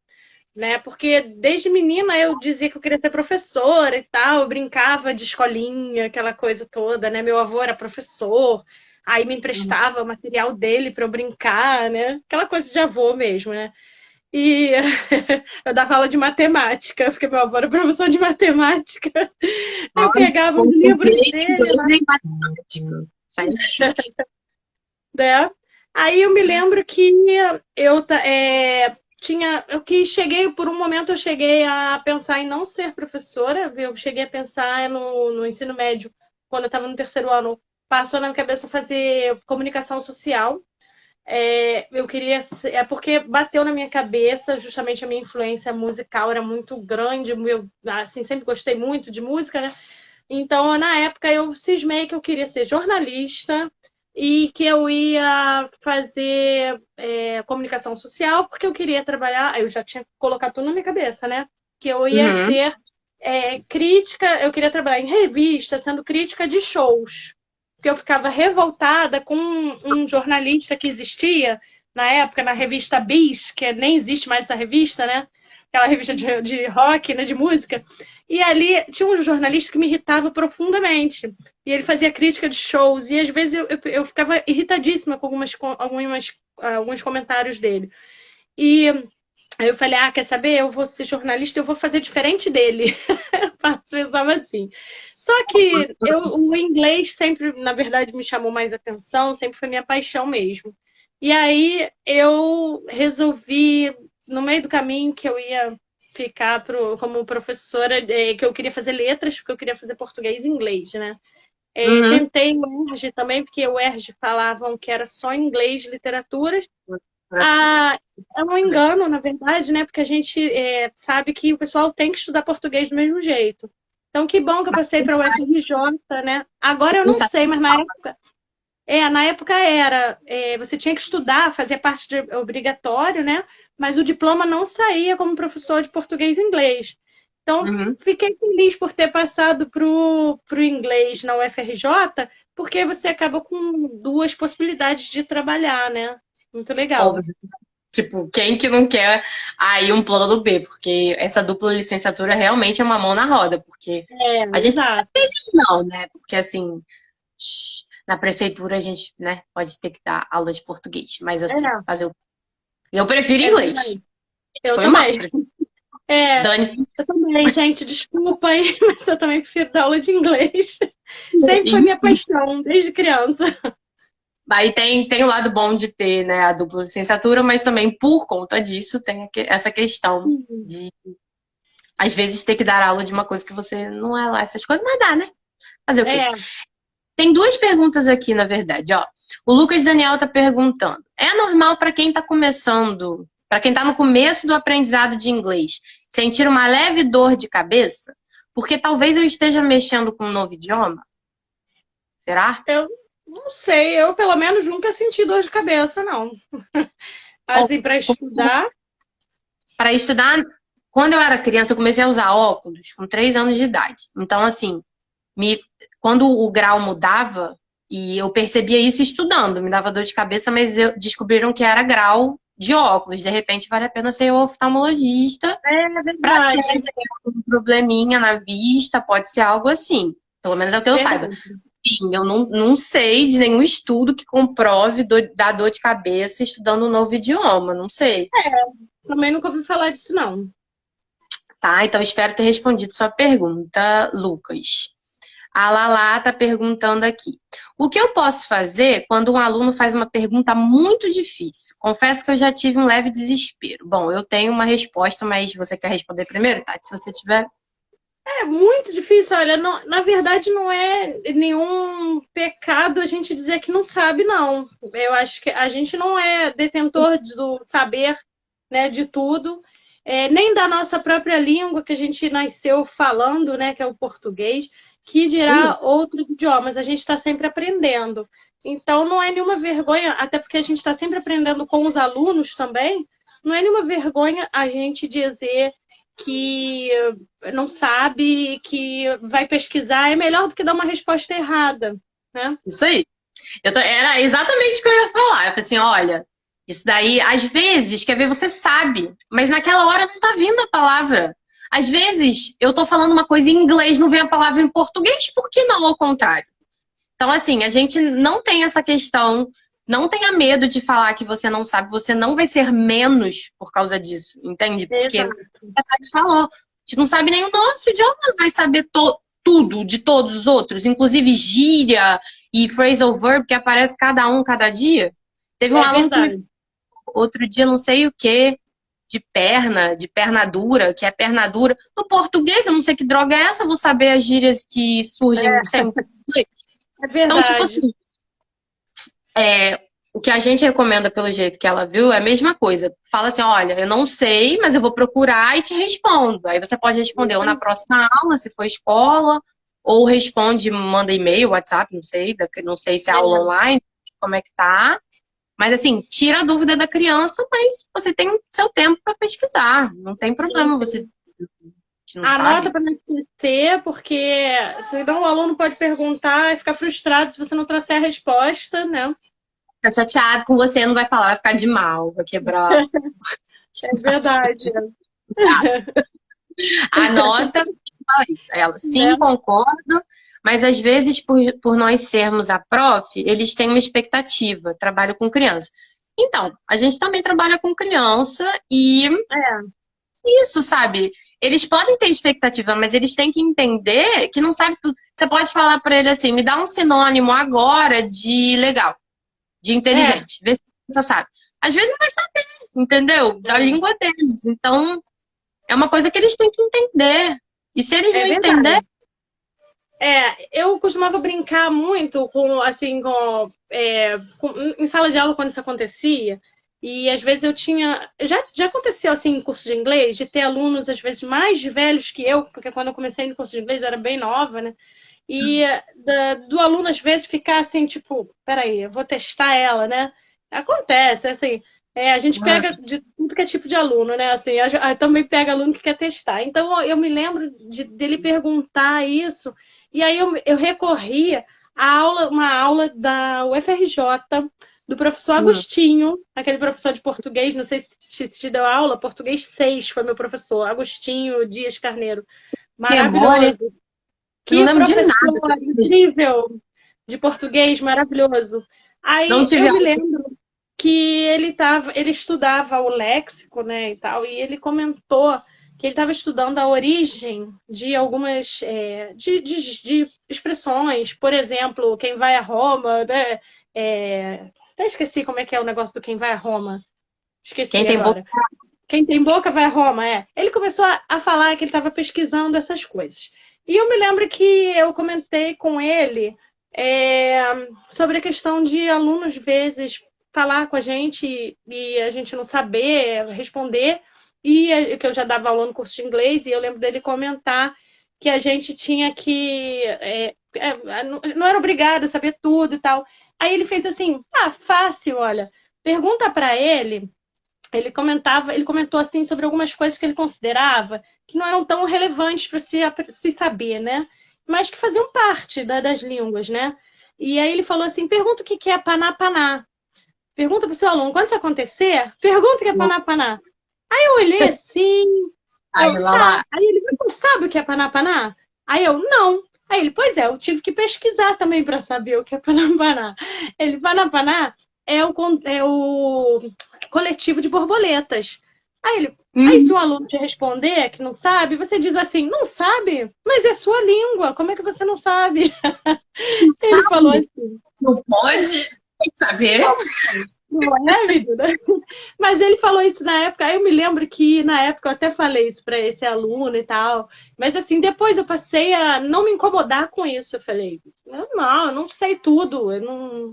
né? Porque desde menina eu dizia que eu queria ser professora e tal, eu brincava de escolinha, aquela coisa toda, né? Meu avô era professor, aí me emprestava o material dele para eu brincar, né? Aquela coisa de avô mesmo, né? E eu dava aula de matemática, porque meu avô era professor de matemática. Aí eu Olha, pegava os livros português, dele lá, inglês e matemática. Isso aí é chique. né? Aí eu me lembro que eu cheguei, por um momento eu cheguei a pensar em não ser professora, eu cheguei a pensar no ensino médio, quando eu estava no terceiro ano, passou na minha cabeça fazer comunicação social. Eu queria, porque bateu na minha cabeça, justamente a minha influência musical era muito grande, eu assim, sempre gostei muito de música, né? Então, na época, eu cismei que eu queria ser jornalista e que eu ia fazer comunicação social, porque eu queria trabalhar. Eu já tinha colocado tudo na minha cabeça, né? Que eu ia Uhum. ser crítica, eu queria trabalhar em revista, sendo crítica de shows. Porque eu ficava revoltada com um jornalista que existia na época, na revista Bis, que nem existe mais essa revista, né? Aquela revista de rock, né, de música. E ali tinha um jornalista que me irritava profundamente. E ele fazia crítica de shows. E às vezes eu ficava irritadíssima com alguns comentários dele. E aí eu falei, quer saber? Eu vou ser jornalista, eu vou fazer diferente dele. Pensava assim. Só que o inglês sempre, na verdade, me chamou mais atenção, sempre foi minha paixão mesmo. E aí eu resolvi, no meio do caminho, que eu ia ficar como professora, que eu queria fazer letras, porque eu queria fazer português e inglês, né? Uhum. Tentei o ERJ também, porque o ERJ falavam que era só inglês, literaturas. Literatura. É um engano, na verdade, né? Porque a gente sabe que o pessoal tem que estudar português do mesmo jeito. Então, que bom que eu Mas passei você para o sabe, UFRJ, né? Agora eu não não sabe. sei, mas na época era. Você tinha que estudar, fazia parte de obrigatório, né? Mas o diploma não saía como professor de português e inglês. Então, Uhum. fiquei feliz por ter passado pro inglês na UFRJ, porque você acaba com duas possibilidades de trabalhar, né? Muito legal. Óbvio. Tipo, quem que não quer aí um plano B? Porque essa dupla licenciatura realmente é uma mão na roda, porque a gente Exato. não, né? Porque assim, na prefeitura a gente, né, pode ter que dar aula de português, mas assim, É, fazer o. Eu prefiro é inglês. verdade. Eu Foi mal. também. É, Dane-se. eu também, gente, desculpa aí, mas eu também prefiro dar aula de inglês. Sempre foi minha paixão, desde criança. Aí tem o lado bom de ter, né, a dupla licenciatura, mas também por conta disso tem essa questão de, às vezes, ter que dar aula de uma coisa que você não é lá, essas coisas, mas dá, né? Fazer o quê? É, Tem duas perguntas aqui, na verdade, ó. O Lucas Daniel tá perguntando: é normal para quem tá começando, para quem tá no começo do aprendizado de inglês, sentir uma leve dor de cabeça? Porque talvez eu esteja mexendo com um novo idioma? Será? eu não sei, eu pelo menos nunca senti dor de cabeça, não. Assim, para estudar, Para estudar, quando eu era criança, eu comecei a usar óculos com 3 anos de idade. Então, assim, me, quando o grau mudava, e eu percebia isso estudando, me dava dor de cabeça, mas descobriram que era grau de óculos. De repente, vale a pena ser oftalmologista é para ter verdade, um probleminha na vista, pode ser algo assim. Pelo menos é o que eu saiba. verdade. Sim, eu não sei de nenhum estudo que comprove da dor de cabeça estudando um novo idioma, não sei. Também nunca ouvi falar disso, não. Tá, então espero ter respondido sua pergunta, Lucas. A Lala está perguntando aqui: o que eu posso fazer quando um aluno faz uma pergunta muito difícil? Confesso que eu já tive um leve desespero. Bom, eu tenho uma resposta, mas você quer responder primeiro, Tati? Se você tiver. É muito difícil, olha, na verdade não é nenhum pecado a gente dizer que não sabe, não. Eu acho que a gente não é detentor do saber, né, de tudo, nem da nossa própria língua que a gente nasceu falando, né, que é o português, que dirá outros idiomas, a gente está sempre aprendendo. Então não é nenhuma vergonha, até porque a gente está sempre aprendendo com os alunos também, não é nenhuma vergonha a gente dizer que não sabe, que vai pesquisar, é melhor do que dar uma resposta errada, né? Isso aí. Era exatamente o que eu ia falar. Eu falei assim: olha, Isso daí, às vezes, quer ver, você sabe, mas naquela hora não tá vindo a palavra. Às vezes, eu tô falando uma coisa em inglês, não vem a palavra em português, por que não ao contrário? Então, assim, a gente não tem essa questão, não tenha medo de falar que você não sabe, você não vai ser menos por causa disso, entende? Porque, Exato. a Tati falou, a gente não sabe nem o nosso idioma, vai saber tudo de todos os outros, inclusive gíria e phrasal verb, que aparece cada um cada dia. Teve um É aluno que me verdade. falou outro dia, não sei o que, de perna dura, que é perna dura. No português, eu não sei que droga é essa, vou saber as gírias que surgem sempre em inglês. É Então, tipo verdade. assim, o que a gente recomenda pelo jeito que ela viu é a mesma coisa. Fala assim, olha, eu não sei, mas eu vou procurar e te respondo. Aí você pode responder ou na próxima aula, se for escola, ou responde, manda e-mail, WhatsApp, não sei se é aula É, online, como é que tá. Mas assim, tira a dúvida da criança, mas você tem seu tempo para pesquisar. Não tem sim, problema você sim. que não Anota sabe. para não esquecer, porque senão o aluno pode perguntar e ficar frustrado se você não trouxer a resposta, né? Fica chateado com você, não vai falar, vai ficar de mal, vai quebrar. É verdade. Anota e fala isso. Ela, Né? sim, concordo, mas às vezes, por nós sermos a prof, eles têm uma expectativa, trabalho com criança. Então, a gente também trabalha com criança e É, isso, sabe? Eles podem ter expectativa, mas eles têm que entender que não sabe tudo. Você pode falar para ele assim, me dá um sinônimo agora de legal, de é, inteligente. Vê se você sabe. Às vezes não vai saber, entendeu? Da é, língua deles. Então, é uma coisa que eles têm que entender. E se eles é não entenderem, verdade. Eu costumava brincar muito com, assim, em sala de aula quando isso acontecia. E às vezes eu tinha. Já aconteceu assim em curso de inglês, de ter alunos, às vezes, mais velhos que eu, porque quando eu comecei no curso de inglês eu era bem nova, né? E do aluno, às vezes, ficar assim, tipo, peraí, eu vou testar ela, né? Acontece, assim. A gente pega de tudo que é tipo de aluno, né? Assim, também pega aluno que quer testar. Então, eu me lembro dele perguntar isso, e aí eu recorria uma aula da UFRJ, do professor Agostinho, aquele professor de português, não sei se te deu aula, português 6 foi meu professor, Agostinho Dias Carneiro. memória, Maravilhoso. eu não Que lembro de professor nada. incrível de português, maravilhoso. Não Aí tive eu me aula. lembro que ele estudava o léxico, né, e tal, e ele comentou que ele estava estudando a origem de algumas de expressões, por exemplo, quem vai a Roma, né? Até esqueci como é que é o negócio do quem vai a Roma. Quem Esqueci tem boca. agora. Quem tem boca vai a Roma, é. Ele começou a falar que ele estava pesquisando essas coisas. E eu me lembro que eu comentei com ele é, sobre a questão de alunos, às vezes, falar com a gente e a gente não saber responder. E que eu já dava aula no curso de inglês, e eu lembro dele comentar que a gente tinha que. Não era obrigado a saber tudo e tal. Aí ele fez assim: fácil, olha. Pergunta para ele ele comentou assim sobre algumas coisas que ele considerava que não eram tão relevantes para se saber, né? Mas que faziam parte das línguas, né? E aí ele falou assim: pergunta o que é paná-paná. Pergunta para o seu aluno, quando isso acontecer, pergunta o que é paná-paná. Aí eu olhei assim, Aí, lá, tá. lá. Aí ele, mas não sabe o que é paná-paná? Aí eu, não. Aí ele, pois é, eu tive que pesquisar também para saber o que é paná-paná. Ele, paná-paná é o coletivo de borboletas. Aí se um aluno te responder que não sabe, você diz assim, não sabe? Mas é sua língua, como é que você não sabe? Não Ele falou sabe? assim, Não pode? Tem que saber? não é, menina? Mas ele falou isso na época, aí eu me lembro que na época eu até falei isso para esse aluno e tal, mas assim, depois eu passei a não me incomodar com isso. Eu falei, não, eu não sei tudo,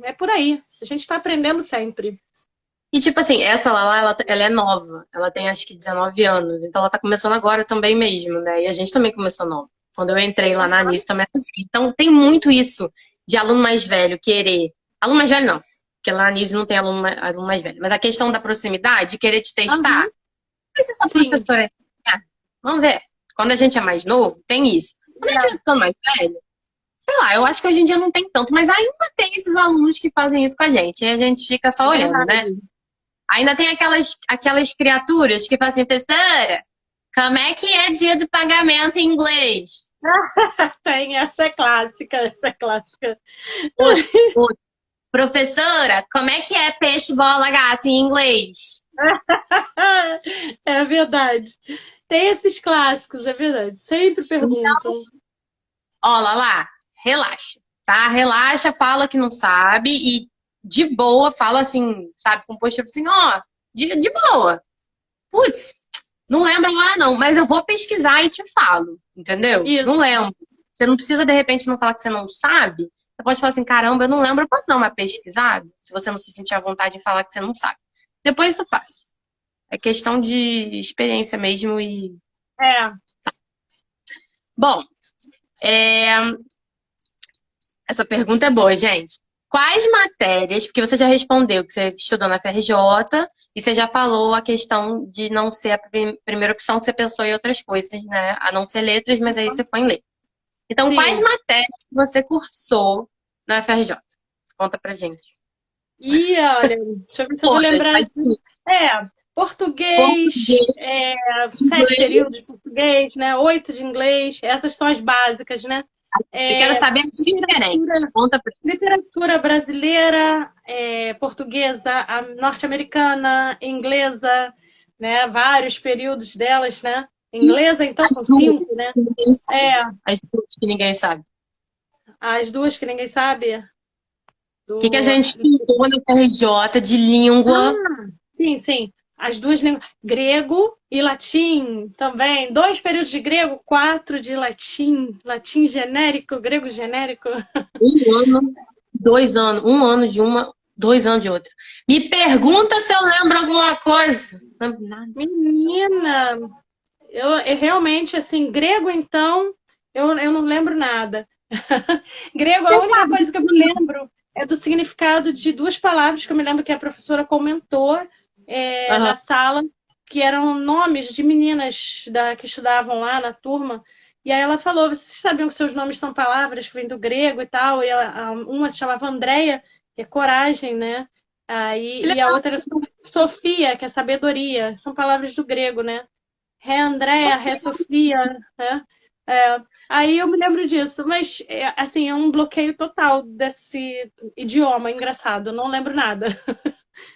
é por aí, a gente está aprendendo sempre. E tipo assim, essa Lala, ela é nova. Ela tem acho que 19 anos. Então ela tá começando agora também mesmo, né? E a gente também começou nova. Quando eu entrei lá na Anis também era assim. Então tem muito isso de aluno mais velho querer. Aluno mais velho não, porque lá na Anis não tem aluno mais velho. Mas a questão da proximidade, querer te testar. Uhum, Mas essa sim. professora é assim, ah, vamos ver. Quando a gente é mais novo, tem isso. Quando a gente vai ficando mais velho, sei lá, eu acho que hoje em dia não tem tanto, mas ainda tem esses alunos que fazem isso com a gente. E a gente fica só É olhando, né? verdade. Ainda tem aquelas criaturas que falam assim, professora, como é que é dia de pagamento em inglês? Tem, essa é clássica, essa é clássica. Outra. Professora, como é que é peixe, bola, gato em inglês? É verdade. Tem esses clássicos, é verdade. Sempre perguntam. Ó, lá, relaxa, tá? Relaxa, fala que não sabe e de boa, fala assim, sabe, com postura assim, ó, de boa. Putz, não lembro agora não, mas eu vou pesquisar e te falo, entendeu? Isso. Não lembro. Você não precisa, de repente, não falar que você não sabe. Você pode falar assim, caramba, eu não lembro, eu posso dar uma pesquisada? Se você não se sentir à vontade de falar que você não sabe. Depois isso passa. É questão de experiência mesmo e... É. Bom, essa pergunta é boa, gente. Quais matérias, porque você já respondeu que você estudou na FRJ e você já falou a questão de não ser a primeira opção, que você pensou em outras coisas, né? A não ser letras, mas aí você foi em letras. Então, Sim. quais matérias que você cursou na FRJ? Conta pra gente. E olha, deixa eu ver se eu vou Todas, lembrar. mas sim, Português, português, 7 períodos inglês. de português, né? 8 de inglês, essas são as básicas, né? Eu quero saber as diferentes. Conta pra gente. Literatura brasileira, portuguesa, a norte-americana, inglesa, né? Vários períodos delas, né? Inglesa, então, As são duas 5, né? que ninguém sabe. É, As duas que ninguém sabe. as duas que ninguém sabe. O que a Do... gente estudou na FRJ de língua? Sim, sim. As duas línguas. Grego e latim também. 2 períodos de grego, 4 de latim. Latim genérico, grego genérico. 1 ano, 2 anos. 1 ano de uma, 2 anos de outra. Me pergunta se eu lembro alguma coisa. Não lembro nada. Menina, eu realmente, assim, grego, então, eu não lembro nada. Grego, a Você única sabe? coisa que eu me lembro é do significado de 2 palavras que eu me lembro que a professora comentou na Aham. sala, que eram nomes de meninas que estudavam lá na turma. E aí ela falou: vocês sabiam que seus nomes são palavras que vêm do grego e tal? E uma se chamava Andréia, que é coragem, né? Que E a legal. outra era Sofia, que é sabedoria. São palavras do grego, né? Ré Andréia, Ré Sofia, né? Aí eu me lembro disso, mas assim, é um bloqueio total desse idioma, engraçado, eu não lembro nada.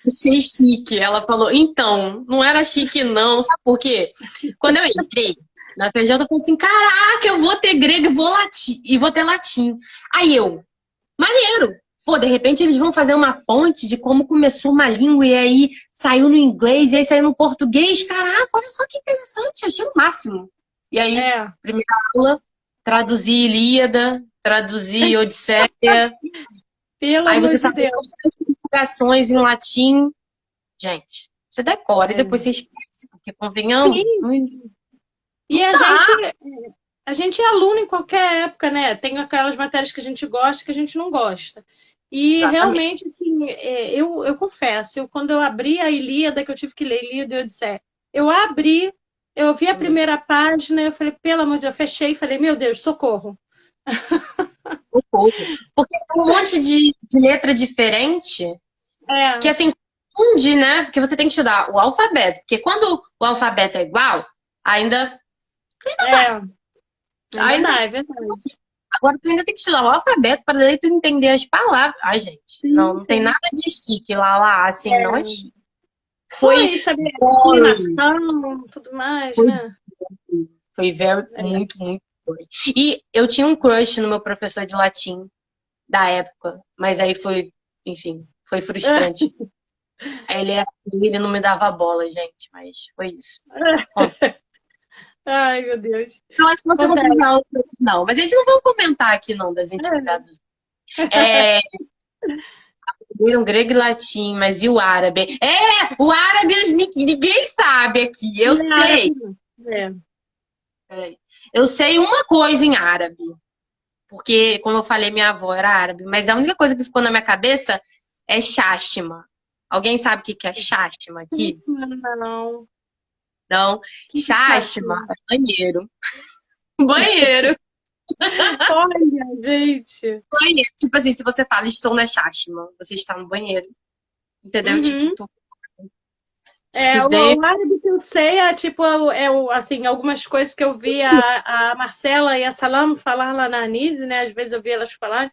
Achei chique. Ela falou, então, não era chique não. Sabe por quê? Quando eu entrei na FRJ, eu falei assim, caraca, eu vou ter grego e vou ter latim. Aí eu, maneiro. Pô, de repente eles vão fazer uma ponte de como começou uma língua e aí saiu no inglês e aí saiu no português. Caraca, olha só que interessante, achei o máximo. E aí, É, primeira aula, traduzi Ilíada, traduzi Odisseia. pelo Aí amor você de sabe Deus. todas as conjugações em latim. Gente, você decora e É. depois você esquece, porque convenhamos. Sim, Não, e não dá. a gente é aluno em qualquer época, né? Tem aquelas matérias que a gente gosta e que a gente não gosta. E Exatamente. realmente, assim, eu confesso, quando eu abri a Ilíada, que eu tive que ler Ilíada e Odisseia, eu abri, eu vi a Também. primeira página, eu falei, pelo amor de Deus, eu fechei e falei, meu Deus, socorro. Um pouco. Porque tem um monte de letra diferente que, É, assim, confunde, né? Porque você tem que estudar o alfabeto. Porque quando o alfabeto é igual, ainda, é, ainda ainda. dá, é verdade. Agora tu ainda tem que estudar o alfabeto para daí tu entender as palavras. Ai, gente, não, Sim, não tem sim. nada de chique lá, assim, não é chique. Foi Foi saber boring. discriminação, tudo mais, Foi, né? foi É. muito, muito boring. E eu tinha um crush no meu professor de latim da época, mas aí foi, enfim, foi frustrante. Ele não me dava bola, gente, mas foi isso. Bom, Ai, meu Deus. eu acho que você não tem Acontece. aula, não, mas a gente não vai comentar aqui, não, das intimidades. É, viram grego e latim, mas e o árabe? O árabe ninguém sabe aqui. Eu E árabe, sei. é. Peraí. Eu sei uma coisa em árabe, porque, como eu falei, minha avó era árabe, mas a única coisa que ficou na minha cabeça é Shashima. Alguém sabe o que é Shashima aqui? Não. Não. Que Shashima chato. é banheiro. Banheiro. Olha, gente. Banheiro. Tipo assim, se você fala estou na Shashima, você está no banheiro. Entendeu? Tipo, Uhum. Acho que veio. O árabe que eu sei é tipo, assim, algumas coisas que eu vi a Marcela e a Salam falar lá na Anise, né? Às vezes eu vi elas falar.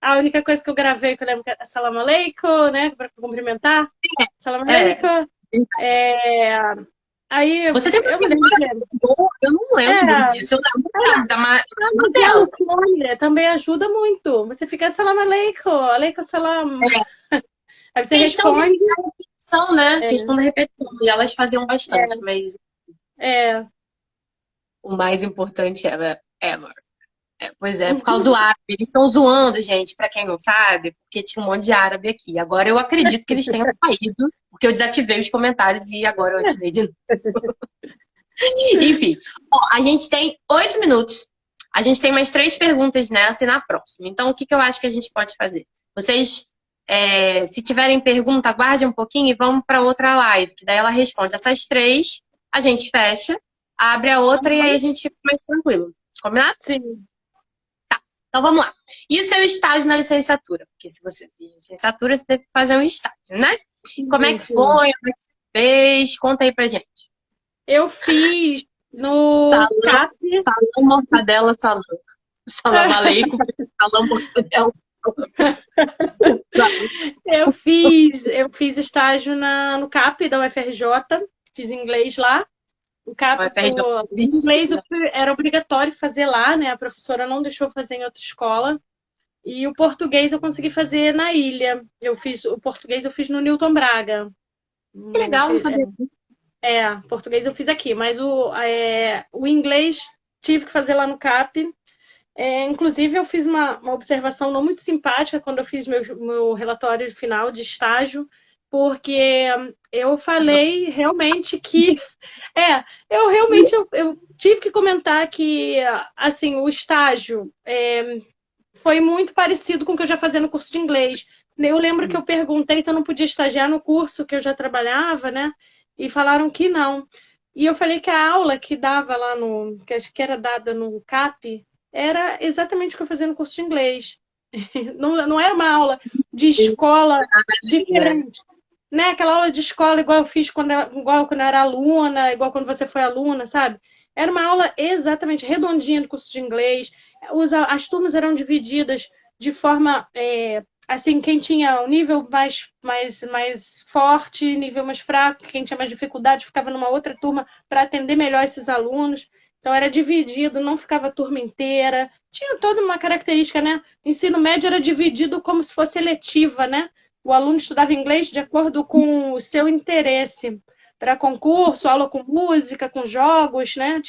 A única coisa que eu gravei, que eu lembro que é Salam Aleikum, né? Para cumprimentar. Salam É, Aleikum. verdade. É, aí Você tem uma eu me lembro de. memória boa, eu não lembro É, disso. Eu lembro mas é dela. o clone também ajuda muito. Você fica Salam Aleikum, Aleikum Salam. Aí você Questão responde. da repetição, né? É, Questão da repetição. E elas faziam bastante, é, mas é. o mais importante é ever. Pois é, por causa do árabe. Eles estão zoando, gente, pra quem não sabe, porque tinha um monte de árabe aqui. Agora eu acredito que eles tenham saído, porque eu desativei os comentários e agora eu ativei de novo. Enfim, ó, a gente tem 8 minutos. A gente tem mais 3 perguntas nessa e na próxima. Então, o que que eu acho que a gente pode fazer? Vocês, se tiverem pergunta, aguardem um pouquinho e vamos para outra live, que daí ela responde essas 3, a gente fecha, abre a outra e aí a gente fica mais tranquilo. Combinado? Sim. Então vamos lá. E o seu estágio na licenciatura? Porque se você fez licenciatura, você teve que fazer um estágio, né? Como é Sim, que sim. foi? Como é que você fez? Conta aí pra gente. Eu fiz no Salão, CAP. salão, mortadela, salão. Salam aleikum, salão, mortadela. Salão. Eu fiz estágio no CAP da UFRJ, fiz inglês lá. O O CAP, FRJ inglês existe. era obrigatório fazer lá, né? A professora não deixou fazer em outra escola. E o português eu consegui fazer na ilha. O português eu fiz no Newton Braga. Que legal, não sabia. Português eu fiz aqui, mas o inglês tive que fazer lá no CAP. Inclusive, eu fiz uma observação não muito simpática quando eu fiz meu relatório final de estágio, porque eu falei realmente que. Eu tive que comentar que, assim, o estágio foi muito parecido com o que eu já fazia no curso de inglês. Eu lembro que eu perguntei se eu não podia estagiar no curso que eu já trabalhava, né? E falaram que não. E eu falei que a aula que dava lá que acho que era dada no CAP, era exatamente o que eu fazia no curso de inglês. Não era uma aula de escola Né? diferente. Né? Aquela aula de escola igual eu fiz igual quando eu era aluna, igual quando você foi aluna, sabe? Era uma aula exatamente redondinha do curso de inglês. As turmas eram divididas de forma assim, quem tinha o nível mais forte, nível mais fraco, quem tinha mais dificuldade ficava numa outra turma para atender melhor esses alunos. Então era dividido, não ficava a turma inteira. Tinha toda uma característica, né? O ensino médio era dividido como se fosse eletiva, né? O aluno estudava inglês de acordo com o seu interesse. Para concurso, aula com música, com jogos, né?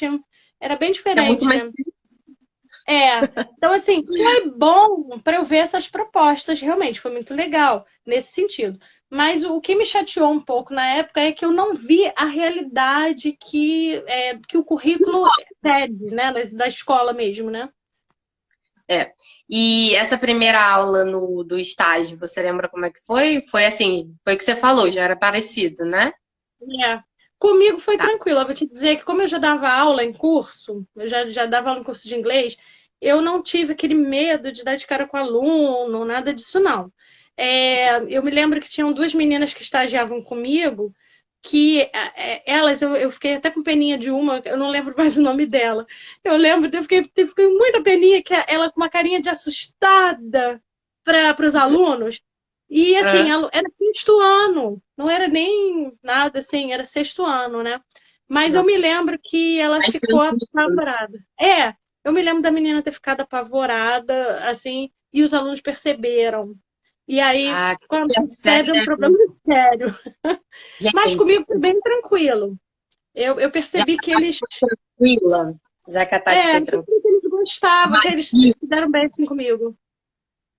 Era bem É muito diferente, mais. né? Então, assim, foi bom para eu ver essas propostas, realmente, foi muito legal nesse sentido. Mas o que me chateou um pouco na época é que eu não vi a realidade que o currículo pede, né, da escola mesmo, né? E essa primeira aula do estágio, você lembra como é que foi? Foi assim, foi o que você falou, já era parecido, né? É. Comigo foi Tá. tranquilo. Eu vou te dizer que, como eu já dava aula em curso, eu já dava aula em curso de inglês, eu não tive aquele medo de dar de cara com o aluno, nada disso, não. Eu me lembro que tinham duas meninas que estagiavam comigo, que elas, eu fiquei até com peninha de uma, eu não lembro mais o nome dela. Eu fiquei com muita peninha, que ela com uma carinha de assustada para os alunos. E assim, Aham. era sexto ano, não era nem nada assim, era sexto ano, né? Mas eu Não, me lembro que ela mais ficou tranquilo. apavorada. Eu me lembro da menina ter ficado apavorada, assim, e os alunos perceberam. E aí, Ah, quando percebe, é um percebe, problema sério. Mas gente, comigo foi bem tranquilo. Eu já percebi que a que Tati eles. foi tranquila, já que a Tati foi Eu tranquila, percebi que eles gostavam, uma que eles dica, se deram bem assim comigo.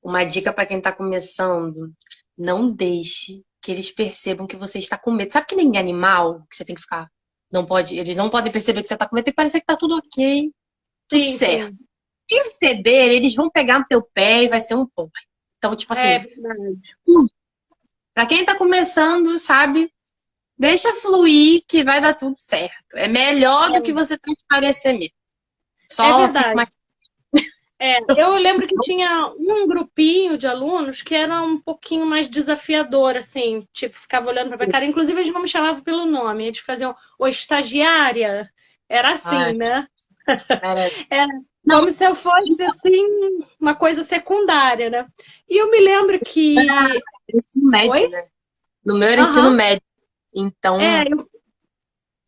uma dica para quem tá começando, não deixe que eles percebam que você está com medo. Sabe que nem animal que você tem que ficar, não pode, eles não podem perceber que você tá com medo, tem que parecer que tá tudo ok, tudo Sim, certo. sim. Perceber, eles vão pegar no teu pé e vai ser um porre. Então, tipo É assim, verdade. pra quem tá começando, sabe, deixa fluir que vai dar tudo certo. É melhor do que você transparecer mesmo. É Só fica verdade. mais. Eu lembro que tinha um grupinho de alunos que era um pouquinho mais desafiador, assim, tipo, ficava olhando pra minha cara. Inclusive, eles não me chamavam pelo nome, eles faziam, ô, estagiária. Era Ai, assim, né? cara. Era Não, como se eu fosse, assim, uma coisa secundária, né? E eu me lembro era que. ensino médio, Oi? né? No meu era ensino Aham. médio. É, Então, eu,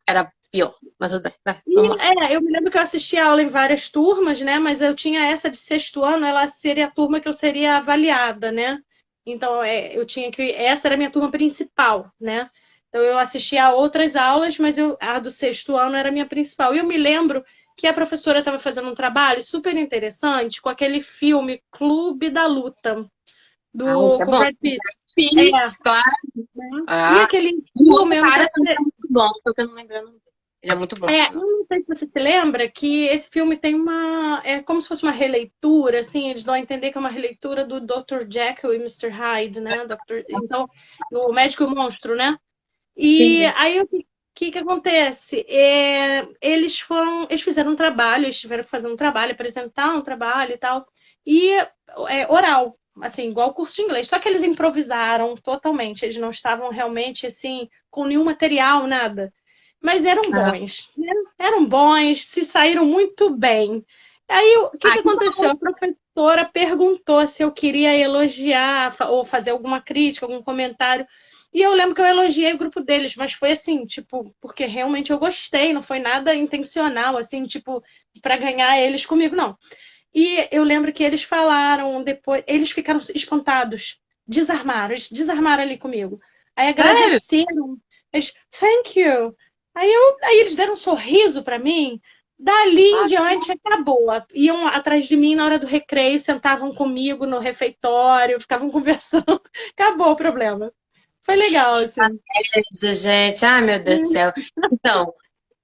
era pior. Mas tudo bem, vai, vamos lá. eu me lembro que eu assistia aula em várias turmas, né? Mas eu tinha essa de sexto ano, ela seria a turma que eu seria avaliada, né? Então, eu tinha que. Essa era a minha turma principal, né? Então, eu assistia a outras aulas, mas a do sexto ano era a minha principal. E eu me lembro que a professora estava fazendo um trabalho super interessante com aquele filme Clube da Luta, Ah, isso é com bom. Brad Pitt. É, Pitts, claro. né? E Ah, aquele e o outro filme, eu não sei cara se também você. é muito bom, só que eu não lembro o nome dele. Ele é muito bom, por Eu sinal. não sei se você se lembra que esse filme tem uma. É como se fosse uma releitura, assim, eles dão a entender que é uma releitura do Dr. Jekyll e Mr. Hyde, né? Então, o médico e o monstro, né? Sim, E sim. aí o que acontece? Eles fizeram um trabalho, eles tiveram que fazer um trabalho, apresentar um trabalho e tal. E oral, assim, igual o curso de inglês. Só que eles improvisaram totalmente, eles não estavam realmente assim, com nenhum material, nada. Mas eram Ah, bons, né? Eram bons, se saíram muito bem. Aí o que ah, que que aconteceu? bom. A professora perguntou se eu queria elogiar ou fazer alguma crítica, algum comentário. E eu lembro que eu elogiei o grupo deles, mas foi assim, tipo, porque realmente eu gostei, não foi nada intencional, assim, tipo, para ganhar eles comigo, não. E eu lembro que eles falaram depois, eles ficaram espantados, eles desarmaram ali comigo. Aí Sério? agradeceram, eles, thank you. Aí eles deram um sorriso para mim. Dali em Ah, diante acabou. Iam atrás de mim na hora do recreio, sentavam comigo no refeitório, ficavam conversando. Acabou o problema. Foi legal, assim. estratégia, gente. Ai, meu Deus do céu. Então,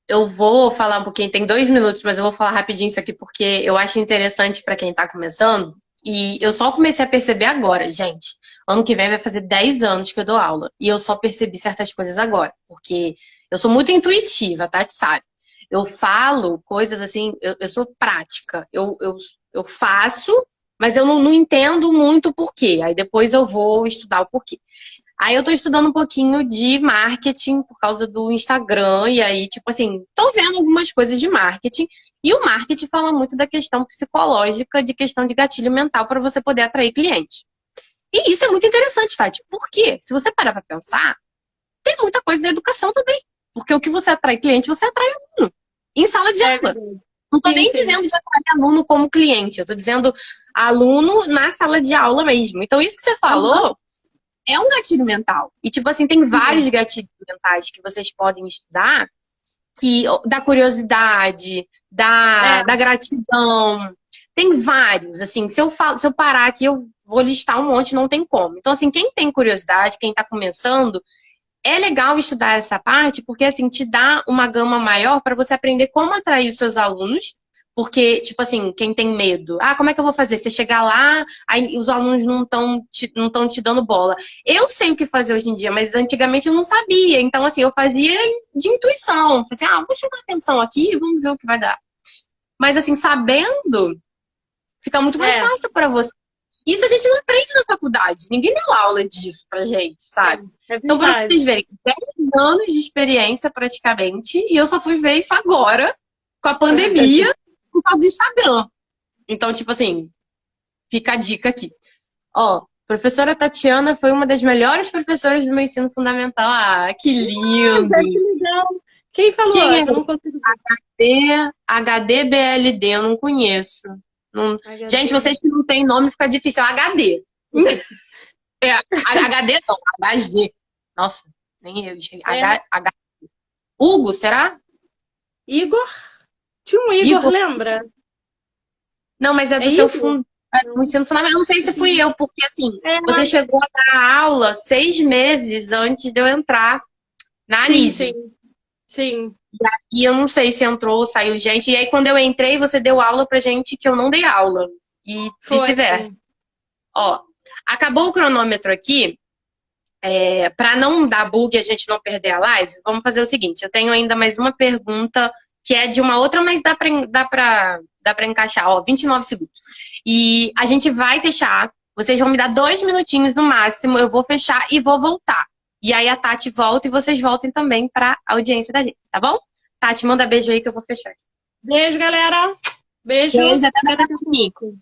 eu vou falar um pouquinho, tem 2 minutos, mas eu vou falar rapidinho isso aqui porque eu acho interessante para quem tá começando. E eu só comecei a perceber agora, gente. Ano que vem vai fazer 10 anos que eu dou aula. E eu só percebi certas coisas agora. Porque eu sou muito intuitiva, tá? Tu sabe? Eu falo coisas assim, eu sou prática. Eu faço, mas eu não entendo muito o porquê. Aí depois eu vou estudar o porquê. Aí eu tô estudando um pouquinho de marketing por causa do Instagram, e aí, tipo assim, tô vendo algumas coisas de marketing. E o marketing fala muito da questão psicológica, de questão de gatilho mental para você poder atrair clientes. E isso é muito interessante, Tati. Por quê? Se você parar para pensar, tem muita coisa da educação também. Porque o que você atrai cliente, você atrai aluno. Em sala de É aula. verdade. Não tô Sim, nem sim. dizendo de atrair aluno como cliente, eu tô dizendo aluno na sala de aula mesmo. Então, isso que você Aham. falou é um gatilho mental. E, tipo assim, tem vários Sim. gatilhos mentais que vocês podem estudar, que da curiosidade, É, da gratidão. Tem vários, assim, se eu parar aqui, eu vou listar um monte, não tem como. Então, assim, quem tem curiosidade, quem está começando, é legal estudar essa parte, porque assim, te dá uma gama maior para você aprender como atrair os seus alunos. Porque, tipo assim, quem tem medo, como é que eu vou fazer? Você chegar lá, aí os alunos não estão te dando bola. Eu sei o que fazer hoje em dia, mas antigamente eu não sabia. Então, assim, eu fazia de intuição. Falei assim, vou chamar atenção aqui e vamos ver o que vai dar. Mas, assim, sabendo, fica muito mais é, fácil para você. Isso a gente não aprende na faculdade. Ninguém deu aula disso pra gente, sabe? é Então, para verdade. vocês verem, 10 anos de experiência praticamente, e eu só fui ver isso agora, com a pandemia, por causa do Instagram. Então, tipo assim, fica a dica aqui. Ó, professora Tatiana foi uma das melhores professoras do meu ensino fundamental. Ah, que lindo! Que legal. Quem Quem falou? é Que eu não consigo ver. HDBLD? Eu não conheço. Não- Gente, HD. vocês que não têm nome, fica difícil. É HD. HD não, HG. Nossa, nem eu. É, Hugo, será? Igor? Tinha um Igor, Igor? lembra? Não, mas é É do seu Igor? fundo. No Não. ensino fundamental. Eu não sei se fui eu, porque assim, É, você chegou a dar aula 6 meses antes de eu entrar na sim, Anísio. sim, sim. E eu não sei se entrou ou saiu gente. E aí, quando eu entrei, você deu aula pra gente que eu não dei aula. E Foi, vice-versa. sim. Ó, acabou o cronômetro aqui. Para não dar bug e a gente não perder a live, vamos fazer o seguinte: eu tenho ainda mais uma pergunta que é de uma outra, mas dá pra encaixar, ó, 29 segundos. E a gente vai fechar, vocês vão me dar 2 minutinhos no máximo, eu vou fechar e vou voltar. E aí a Tati volta e vocês voltem também pra audiência da gente, tá bom? Tati, manda beijo aí que eu vou fechar aqui. Beijo, galera. Beijo. Beijo, até Até daqui a daqui a pouquinho. pouco.